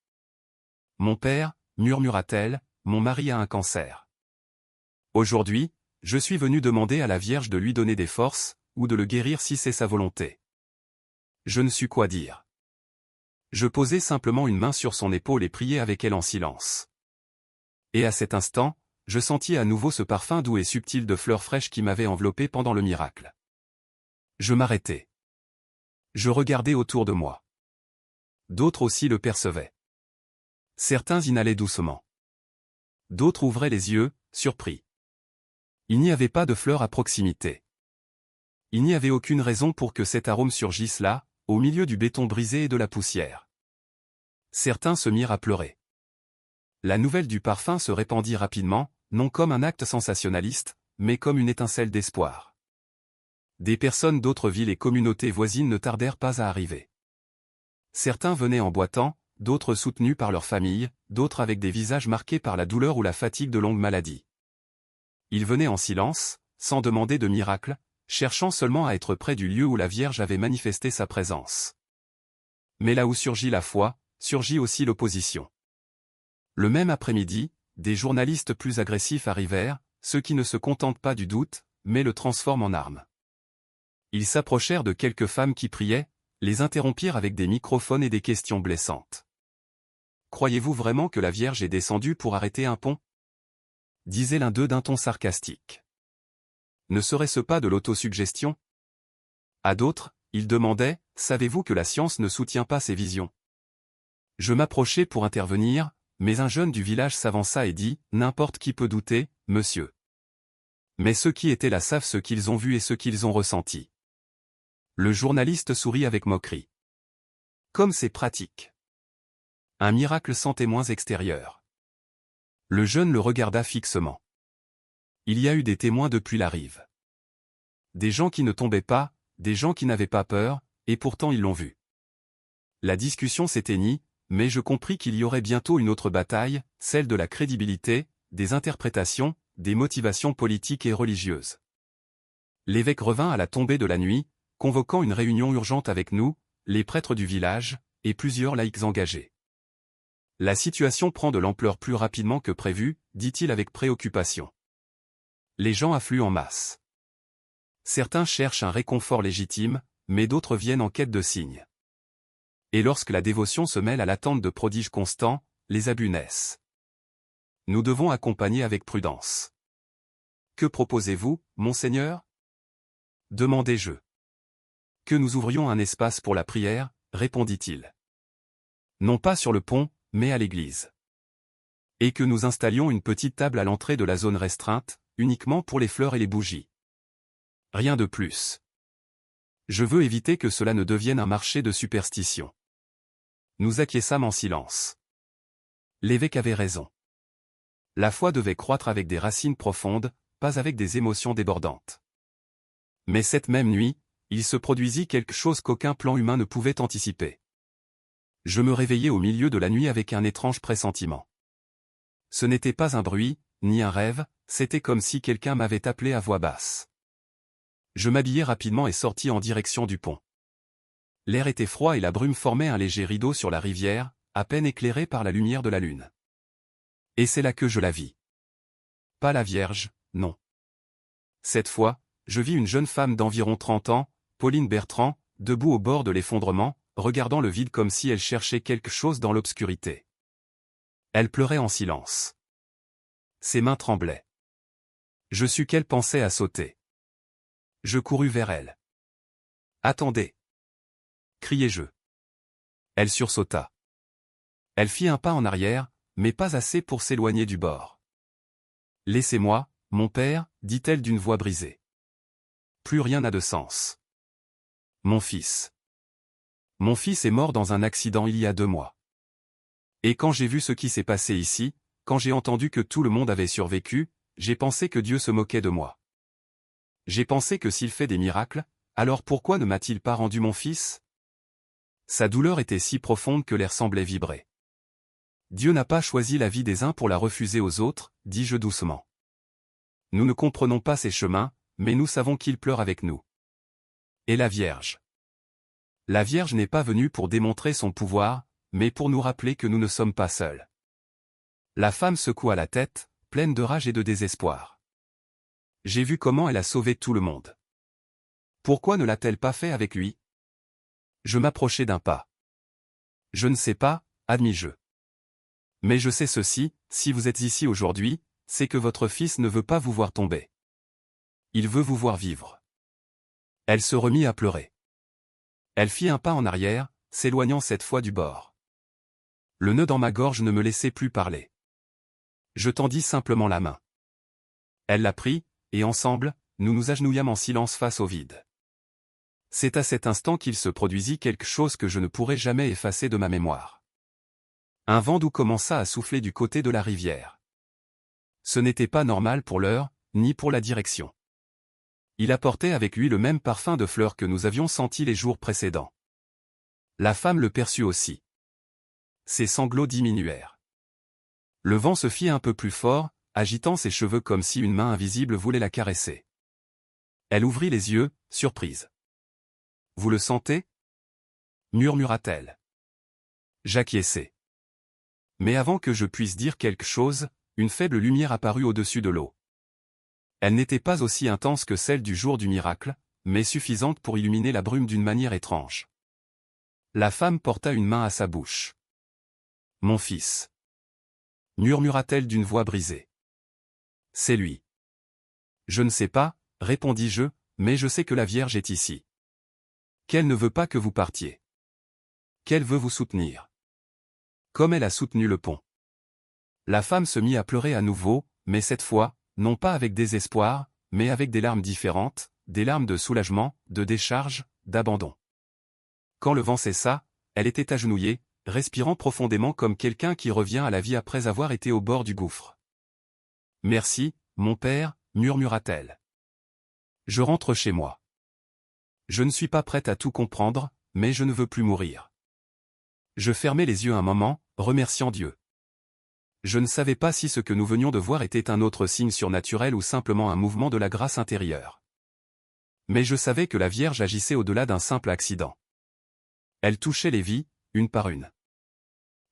« Mon père, murmura-t-elle, mon mari a un cancer. Aujourd'hui, je suis venu demander à la Vierge de lui donner des forces, ou de le guérir si c'est sa volonté. » Je ne sus quoi dire. Je posai simplement une main sur son épaule et priai avec elle en silence. Et à cet instant, je sentis à nouveau ce parfum doux et subtil de fleurs fraîches qui m'avait enveloppé pendant le miracle. Je m'arrêtai. Je regardai autour de moi. D'autres aussi le percevaient. Certains inhalaient doucement. D'autres ouvraient les yeux, surpris. Il n'y avait pas de fleurs à proximité. Il n'y avait aucune raison pour que cet arôme surgisse là, au milieu du béton brisé et de la poussière. Certains se mirent à pleurer. La nouvelle du parfum se répandit rapidement, non comme un acte sensationnaliste, mais comme une étincelle d'espoir. Des personnes d'autres villes et communautés voisines ne tardèrent pas à arriver. Certains venaient en boitant, d'autres soutenus par leur famille, d'autres avec des visages marqués par la douleur ou la fatigue de longues maladies. Ils venaient en silence, sans demander de miracle, cherchant seulement à être près du lieu où la Vierge avait manifesté sa présence. Mais là où surgit la foi, surgit aussi l'opposition. Le même après-midi, des journalistes plus agressifs arrivèrent, ceux qui ne se contentent pas du doute, mais le transforment en arme. Ils s'approchèrent de quelques femmes qui priaient, les interrompirent avec des microphones et des questions blessantes. « Croyez-vous vraiment que la Vierge est descendue pour arrêter un pont ?» disait l'un d'eux d'un ton sarcastique. Ne serait-ce pas de l'autosuggestion? À d'autres, il demandait, « Savez-vous que la science ne soutient pas ces visions ?» Je m'approchai pour intervenir, mais un jeune du village s'avança et dit, « N'importe qui peut douter, monsieur. Mais ceux qui étaient là savent ce qu'ils ont vu et ce qu'ils ont ressenti. » Le journaliste sourit avec moquerie. Comme c'est pratique. Un miracle sans témoins extérieurs. Le jeune le regarda fixement. Il y a eu des témoins depuis la rive. Des gens qui ne tombaient pas, des gens qui n'avaient pas peur, et pourtant ils l'ont vu. La discussion s'éteignit, mais je compris qu'il y aurait bientôt une autre bataille, celle de la crédibilité, des interprétations, des motivations politiques et religieuses. L'évêque revint à la tombée de la nuit, convoquant une réunion urgente avec nous, les prêtres du village, et plusieurs laïcs engagés. La situation prend de l'ampleur plus rapidement que prévu, dit-il avec préoccupation. Les gens affluent en masse. Certains cherchent un réconfort légitime, mais d'autres viennent en quête de signes. Et lorsque la dévotion se mêle à l'attente de prodiges constants, les abus naissent. Nous devons accompagner avec prudence. « Que proposez-vous, monseigneur » demandai-je. « Que nous ouvrions un espace pour la prière, » répondit-il. « Non pas sur le pont, mais à l'église. Et que nous installions une petite table à l'entrée de la zone restreinte, uniquement pour les fleurs et les bougies. Rien de plus. Je veux éviter que cela ne devienne un marché de superstition. » Nous acquiesçâmes en silence. L'évêque avait raison. La foi devait croître avec des racines profondes, pas avec des émotions débordantes. Mais cette même nuit, il se produisit quelque chose qu'aucun plan humain ne pouvait anticiper. Je me réveillai au milieu de la nuit avec un étrange pressentiment. Ce n'était pas un bruit, ni un rêve, c'était comme si quelqu'un m'avait appelé à voix basse. Je m'habillai rapidement et sortis en direction du pont. L'air était froid et la brume formait un léger rideau sur la rivière, à peine éclairé par la lumière de la lune. Et c'est là que je la vis. Pas la Vierge, non. Cette fois, je vis une jeune femme d'environ 30 ans, Pauline Bertrand, debout au bord de l'effondrement, regardant le vide comme si elle cherchait quelque chose dans l'obscurité. Elle pleurait en silence. Ses mains tremblaient. Je sus qu'elle pensait à sauter. Je courus vers elle. « Attendez !» criai-je. Elle sursauta. Elle fit un pas en arrière, mais pas assez pour s'éloigner du bord. « Laissez-moi, mon père, dit-elle d'une voix brisée. plus rien n'a de sens. Mon fils. Mon fils est mort dans un accident il y a 2 mois. Et quand j'ai vu ce qui s'est passé ici, quand j'ai entendu que tout le monde avait survécu, j'ai pensé que Dieu se moquait de moi. J'ai pensé que s'il fait des miracles, alors pourquoi ne m'a-t-il pas rendu mon fils? Sa douleur était si profonde que l'air semblait vibrer. Dieu n'a pas choisi la vie des uns pour la refuser aux autres, dis-je doucement. Nous ne comprenons pas ses chemins, mais nous savons qu'il pleure avec nous. Et la Vierge? La Vierge n'est pas venue pour démontrer son pouvoir, mais pour nous rappeler que nous ne sommes pas seuls. La femme secoua la tête, pleine de rage et de désespoir. J'ai vu comment elle a sauvé tout le monde. Pourquoi ne l'a-t-elle pas fait avec lui? Je m'approchai d'un pas. Je ne sais pas, admis-je. Mais je sais ceci, si vous êtes ici aujourd'hui, c'est que votre fils ne veut pas vous voir tomber. Il veut vous voir vivre. Elle se remit à pleurer. Elle fit un pas en arrière, s'éloignant cette fois du bord. Le nœud dans ma gorge ne me laissait plus parler. Je tendis simplement la main. Elle la prit, et ensemble, nous nous agenouillâmes en silence face au vide. C'est à cet instant qu'il se produisit quelque chose que je ne pourrai jamais effacer de ma mémoire. Un vent doux commença à souffler du côté de la rivière. Ce n'était pas normal pour l'heure, ni pour la direction. Il apportait avec lui le même parfum de fleurs que nous avions senti les jours précédents. La femme le perçut aussi. Ses sanglots diminuèrent. Le vent se fit un peu plus fort, agitant ses cheveux comme si une main invisible voulait la caresser. Elle ouvrit les yeux, surprise. « Vous le sentez » murmura-t-elle. J'acquiesçai. Mais avant que je puisse dire quelque chose, une faible lumière apparut au-dessus de l'eau. Elle n'était pas aussi intense que celle du jour du miracle, mais suffisante pour illuminer la brume d'une manière étrange. La femme porta une main à sa bouche. « Mon fils. » murmura-t-elle d'une voix brisée. « C'est lui. » Je ne sais pas, répondis-je, mais je sais que la Vierge est ici. Qu'elle ne veut pas que vous partiez. Qu'elle veut vous soutenir. Comme elle a soutenu le pont. La femme se mit à pleurer à nouveau, mais cette fois, non pas avec désespoir, mais avec des larmes différentes, des larmes de soulagement, de décharge, d'abandon. Quand le vent cessa, elle était agenouillée, respirant profondément comme quelqu'un qui revient à la vie après avoir été au bord du gouffre. « Merci, mon père, » murmura-t-elle. « Je rentre chez moi. Je ne suis pas prête à tout comprendre, mais je ne veux plus mourir. » Je fermai les yeux un moment, remerciant Dieu. Je ne savais pas si ce que nous venions de voir était un autre signe surnaturel ou simplement un mouvement de la grâce intérieure. Mais je savais que la Vierge agissait au-delà d'un simple accident. Elle touchait les vies, une par une.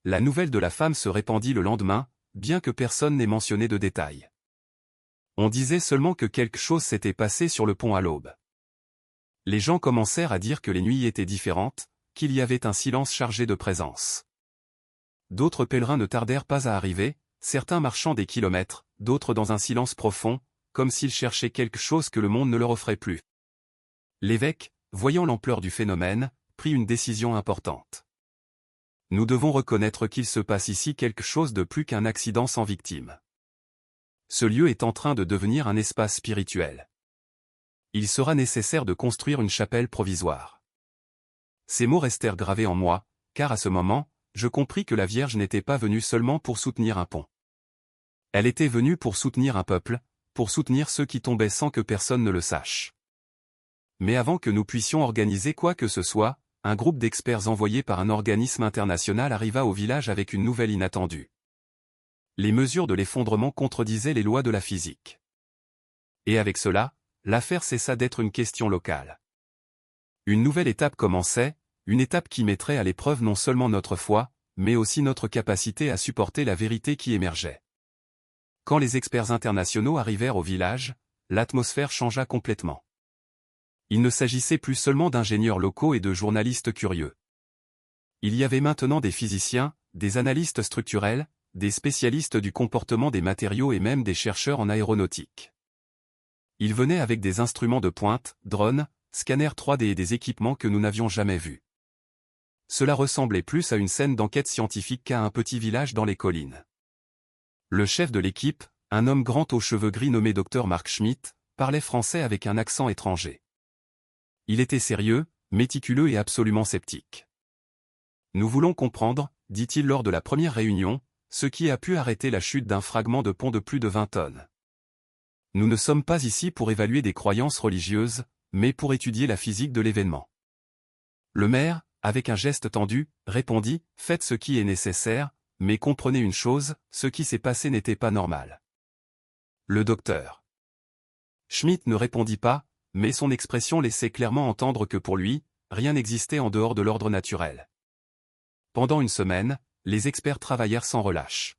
La nouvelle de la femme se répandit le lendemain, bien que personne n'ait mentionné de détails. On disait seulement que quelque chose s'était passé sur le pont à l'aube. Les gens commencèrent à dire que les nuits étaient différentes, qu'il y avait un silence chargé de présence. D'autres pèlerins ne tardèrent pas à arriver, certains marchant des kilomètres, d'autres dans un silence profond, comme s'ils cherchaient quelque chose que le monde ne leur offrait plus. L'évêque, voyant l'ampleur du phénomène, prit une décision importante. Nous devons reconnaître qu'il se passe ici quelque chose de plus qu'un accident sans victime. Ce lieu est en train de devenir un espace spirituel. Il sera nécessaire de construire une chapelle provisoire. Ces mots restèrent gravés en moi, car à ce moment, je compris que la Vierge n'était pas venue seulement pour soutenir un pont. Elle était venue pour soutenir un peuple, pour soutenir ceux qui tombaient sans que personne ne le sache. Mais avant que nous puissions organiser quoi que ce soit, un groupe d'experts envoyé par un organisme international arriva au village avec une nouvelle inattendue. Les mesures de l'effondrement contredisaient les lois de la physique. Et avec cela, l'affaire cessa d'être une question locale. Une nouvelle étape commençait, une étape qui mettrait à l'épreuve non seulement notre foi, mais aussi notre capacité à supporter la vérité qui émergeait. Quand les experts internationaux arrivèrent au village, l'atmosphère changea complètement. Il ne s'agissait plus seulement d'ingénieurs locaux et de journalistes curieux. Il y avait maintenant des physiciens, des analystes structurels, des spécialistes du comportement des matériaux et même des chercheurs en aéronautique. Ils venaient avec des instruments de pointe, drones, scanners 3D et des équipements que nous n'avions jamais vus. Cela ressemblait plus à une scène d'enquête scientifique qu'à un petit village dans les collines. Le chef de l'équipe, un homme grand aux cheveux gris nommé Dr Mark Schmidt, parlait français avec un accent étranger. Il était sérieux, méticuleux et absolument sceptique. Nous voulons comprendre, dit-il lors de la première réunion, ce qui a pu arrêter la chute d'un fragment de pont de plus de 20 tonnes. Nous ne sommes pas ici pour évaluer des croyances religieuses, mais pour étudier la physique de l'événement. Le maire, avec un geste tendu, répondit, « Faites ce qui est nécessaire, mais comprenez une chose, ce qui s'est passé n'était pas normal. » Le docteur Schmitt ne répondit pas, mais son expression laissait clairement entendre que pour lui, rien n'existait en dehors de l'ordre naturel. Pendant une semaine, les experts travaillèrent sans relâche.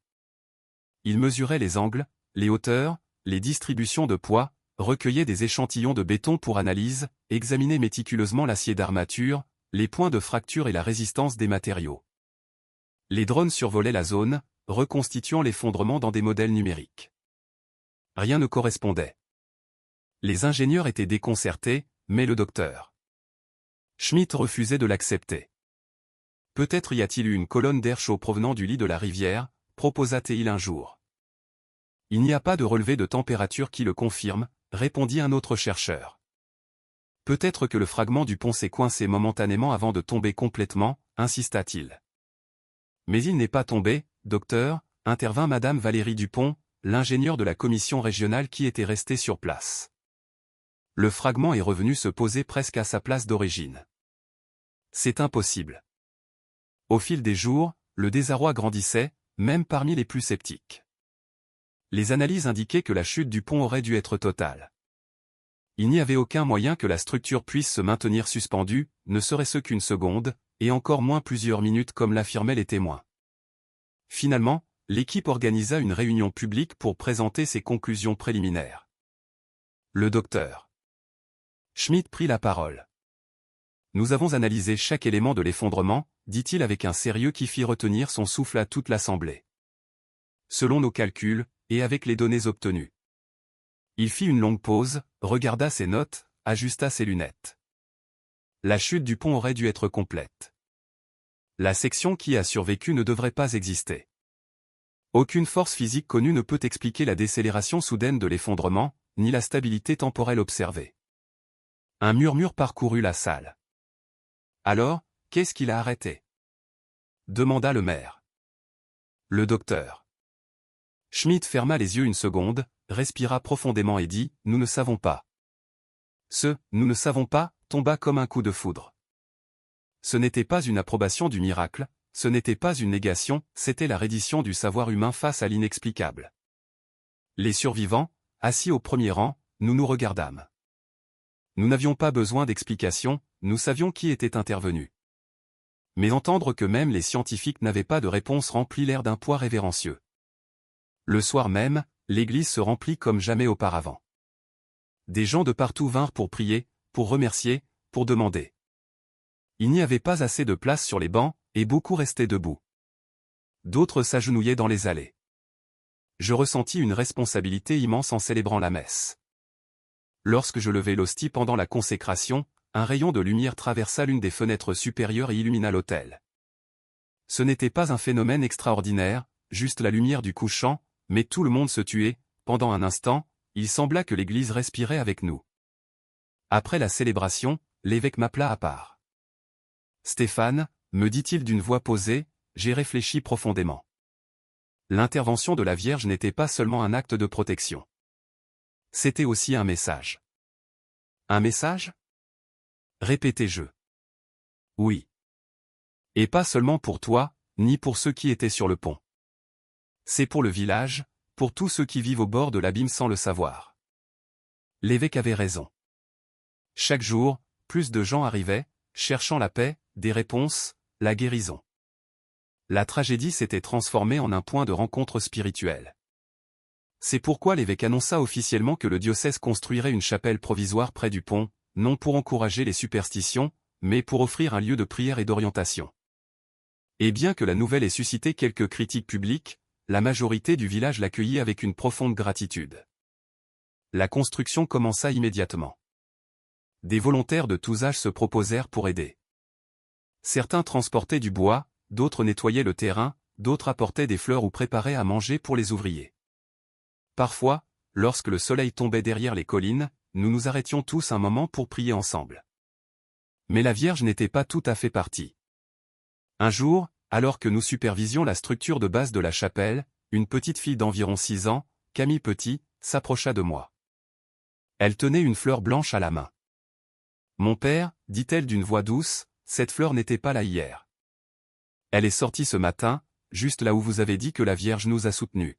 Ils mesuraient les angles, les hauteurs, les distributions de poids, recueillaient des échantillons de béton pour analyse, examinaient méticuleusement l'acier d'armature, les points de fracture et la résistance des matériaux. Les drones survolaient la zone, reconstituant l'effondrement dans des modèles numériques. Rien ne correspondait. Les ingénieurs étaient déconcertés, mais le docteur Schmitt refusait de l'accepter. Peut-être y a-t-il eu une colonne d'air chaud provenant du lit de la rivière, proposa-t-il un jour. Il n'y a pas de relevé de température qui le confirme, répondit un autre chercheur. Peut-être que le fragment du pont s'est coincé momentanément avant de tomber complètement, insista-t-il. Mais il n'est pas tombé, docteur, intervint Madame Valérie Dupont, l'ingénieure de la commission régionale qui était restée sur place. Le fragment est revenu se poser presque à sa place d'origine. C'est impossible. Au fil des jours, le désarroi grandissait, même parmi les plus sceptiques. Les analyses indiquaient que la chute du pont aurait dû être totale. Il n'y avait aucun moyen que la structure puisse se maintenir suspendue, ne serait-ce qu'une seconde, et encore moins plusieurs minutes comme l'affirmaient les témoins. Finalement, l'équipe organisa une réunion publique pour présenter ses conclusions préliminaires. Le docteur Schmitt prit la parole. Nous avons analysé chaque élément de l'effondrement, dit-il avec un sérieux qui fit retenir son souffle à toute l'assemblée. Selon nos calculs, et avec les données obtenues. Il fit une longue pause, regarda ses notes, ajusta ses lunettes. La chute du pont aurait dû être complète. La section qui a survécu ne devrait pas exister. Aucune force physique connue ne peut expliquer la décélération soudaine de l'effondrement, ni la stabilité temporelle observée. Un murmure parcourut la salle. Alors, qu'est-ce qui l'a arrêté? Demanda le maire. Le docteur Schmitt ferma les yeux une seconde, respira profondément et dit, « Nous ne savons pas. » Ce « nous ne savons pas » tomba comme un coup de foudre. Ce n'était pas une approbation du miracle, ce n'était pas une négation, c'était la reddition du savoir humain face à l'inexplicable. Les survivants, assis au premier rang, nous nous regardâmes. Nous n'avions pas besoin d'explications, nous savions qui était intervenu. Mais entendre que même les scientifiques n'avaient pas de réponse remplit l'air d'un poids révérencieux. Le soir même, l'église se remplit comme jamais auparavant. Des gens de partout vinrent pour prier, pour remercier, pour demander. Il n'y avait pas assez de place sur les bancs, et beaucoup restaient debout. D'autres s'agenouillaient dans les allées. Je ressentis une responsabilité immense en célébrant la messe. Lorsque je levai l'hostie pendant la consécration, un rayon de lumière traversa l'une des fenêtres supérieures et illumina l'autel. Ce n'était pas un phénomène extraordinaire, juste la lumière du couchant, mais tout le monde se tuait. Pendant un instant, il sembla que l'église respirait avec nous. Après la célébration, l'évêque m'appela à part. « Stéphane, » me dit-il d'une voix posée, j'ai réfléchi profondément. L'intervention de la Vierge n'était pas seulement un acte de protection. C'était aussi un message. Un message? Répétai-je. Oui. Et pas seulement pour toi, ni pour ceux qui étaient sur le pont. C'est pour le village, pour tous ceux qui vivent au bord de l'abîme sans le savoir. L'évêque avait raison. Chaque jour, plus de gens arrivaient, cherchant la paix, des réponses, la guérison. La tragédie s'était transformée en un point de rencontre spirituelle. C'est pourquoi l'évêque annonça officiellement que le diocèse construirait une chapelle provisoire près du pont, non pour encourager les superstitions, mais pour offrir un lieu de prière et d'orientation. Et bien que la nouvelle ait suscité quelques critiques publiques, la majorité du village l'accueillit avec une profonde gratitude. La construction commença immédiatement. Des volontaires de tous âges se proposèrent pour aider. Certains transportaient du bois, d'autres nettoyaient le terrain, d'autres apportaient des fleurs ou préparaient à manger pour les ouvriers. Parfois, lorsque le soleil tombait derrière les collines, nous nous arrêtions tous un moment pour prier ensemble. Mais la Vierge n'était pas tout à fait partie. Un jour, alors que nous supervisions la structure de base de la chapelle, une petite fille d'environ 6 ans, Camille Petit, s'approcha de moi. Elle tenait une fleur blanche à la main. « Mon père, dit-elle d'une voix douce, cette fleur n'était pas là hier. Elle est sortie ce matin, juste là où vous avez dit que la Vierge nous a soutenus.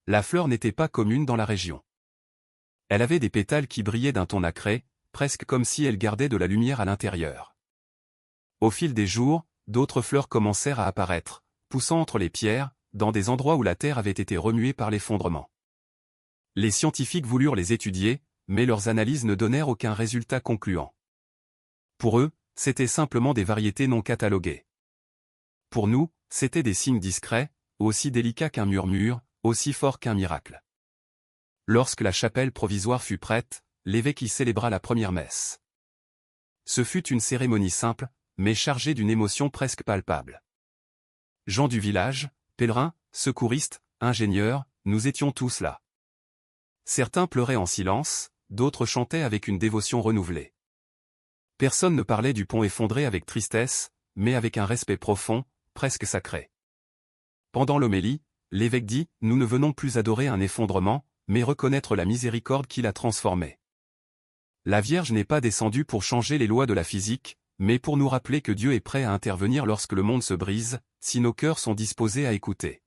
La fleur n'était pas commune dans la région. Elle avait des pétales qui brillaient d'un ton nacré, presque comme si elle gardait de la lumière à l'intérieur. Au fil des jours, d'autres fleurs commencèrent à apparaître, poussant entre les pierres, dans des endroits où la terre avait été remuée par l'effondrement. Les scientifiques voulurent les étudier, mais leurs analyses ne donnèrent aucun résultat concluant. Pour eux, c'étaient simplement des variétés non cataloguées. Pour nous, c'étaient des signes discrets, aussi délicats qu'un murmure, aussi forts qu'un miracle. Lorsque la chapelle provisoire fut prête, l'évêque y célébra la première messe. Ce fut une cérémonie simple, mais chargée d'une émotion presque palpable. Gens du village, pèlerins, secouristes, ingénieurs, nous étions tous là. Certains pleuraient en silence, d'autres chantaient avec une dévotion renouvelée. Personne ne parlait du pont effondré avec tristesse, mais avec un respect profond, presque sacré. Pendant l'homélie, l'évêque dit « Nous ne venons plus adorer un effondrement, mais reconnaître la miséricorde qui l'a transformé. La Vierge n'est pas descendue pour changer les lois de la physique, mais pour nous rappeler que Dieu est prêt à intervenir lorsque le monde se brise, si nos cœurs sont disposés à écouter. »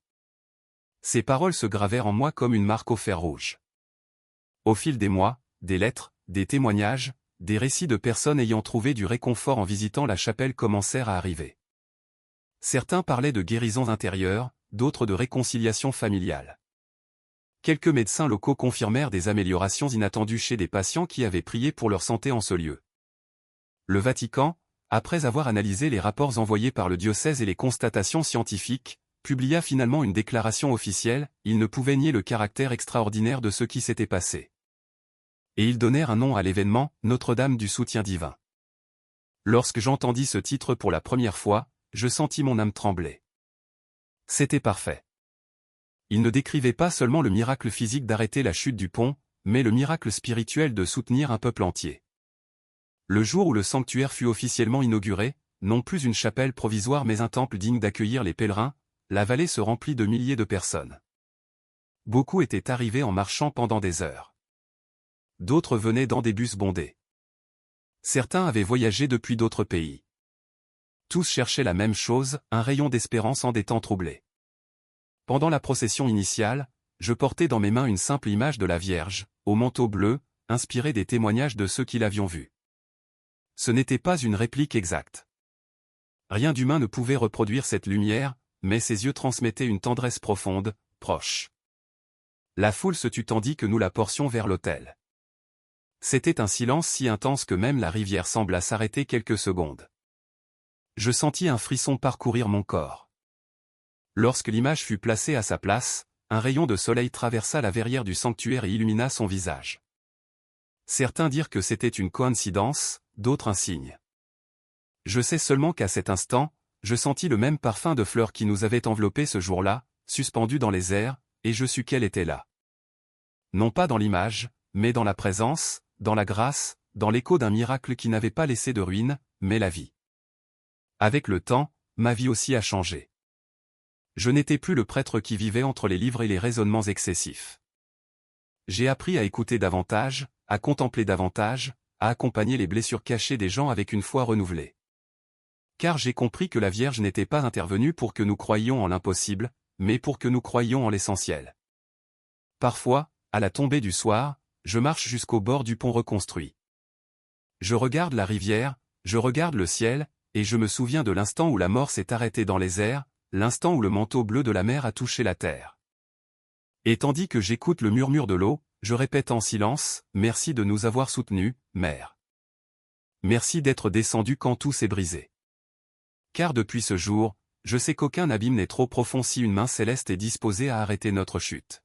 Ces paroles se gravèrent en moi comme une marque au fer rouge. Au fil des mois, des lettres, des témoignages, des récits de personnes ayant trouvé du réconfort en visitant la chapelle commencèrent à arriver. Certains parlaient de guérisons intérieures, d'autres de réconciliation familiale. Quelques médecins locaux confirmèrent des améliorations inattendues chez des patients qui avaient prié pour leur santé en ce lieu. Le Vatican, après avoir analysé les rapports envoyés par le diocèse et les constatations scientifiques, publia finalement une déclaration officielle, ils ne pouvaient nier le caractère extraordinaire de ce qui s'était passé. Et ils donnèrent un nom à l'événement, Notre-Dame du soutien divin. Lorsque j'entendis ce titre pour la première fois, je sentis mon âme trembler. C'était parfait. Il ne décrivait pas seulement le miracle physique d'arrêter la chute du pont, mais le miracle spirituel de soutenir un peuple entier. Le jour où le sanctuaire fut officiellement inauguré, non plus une chapelle provisoire mais un temple digne d'accueillir les pèlerins, la vallée se remplit de milliers de personnes. Beaucoup étaient arrivés en marchant pendant des heures. D'autres venaient dans des bus bondés. Certains avaient voyagé depuis d'autres pays. Tous cherchaient la même chose, un rayon d'espérance en des temps troublés. Pendant la procession initiale, je portais dans mes mains une simple image de la Vierge, au manteau bleu, inspirée des témoignages de ceux qui l'avions vue. Ce n'était pas une réplique exacte. Rien d'humain ne pouvait reproduire cette lumière, mais ses yeux transmettaient une tendresse profonde, proche. La foule se tut tandis que nous la portions vers l'autel. C'était un silence si intense que même la rivière sembla s'arrêter quelques secondes. Je sentis un frisson parcourir mon corps. Lorsque l'image fut placée à sa place, un rayon de soleil traversa la verrière du sanctuaire et illumina son visage. Certains dirent que c'était une coïncidence, d'autres un signe. Je sais seulement qu'à cet instant, je sentis le même parfum de fleurs qui nous avait enveloppés ce jour-là, suspendu dans les airs, et je sus qu'elle était là. Non pas dans l'image, mais dans la présence, dans la grâce, dans l'écho d'un miracle qui n'avait pas laissé de ruines, mais la vie. Avec le temps, ma vie aussi a changé. Je n'étais plus le prêtre qui vivait entre les livres et les raisonnements excessifs. J'ai appris à écouter davantage, à contempler davantage, à accompagner les blessures cachées des gens avec une foi renouvelée. Car j'ai compris que la Vierge n'était pas intervenue pour que nous croyions en l'impossible, mais pour que nous croyions en l'essentiel. Parfois, à la tombée du soir, je marche jusqu'au bord du pont reconstruit. Je regarde la rivière, je regarde le ciel, et je me souviens de l'instant où la mort s'est arrêtée dans les airs, l'instant où le manteau bleu de la mer a touché la terre. Et tandis que j'écoute le murmure de l'eau, je répète en silence, « Merci de nous avoir soutenus, Mère. Merci d'être descendu quand tout s'est brisé. » Car depuis ce jour, je sais qu'aucun abîme n'est trop profond si une main céleste est disposée à arrêter notre chute.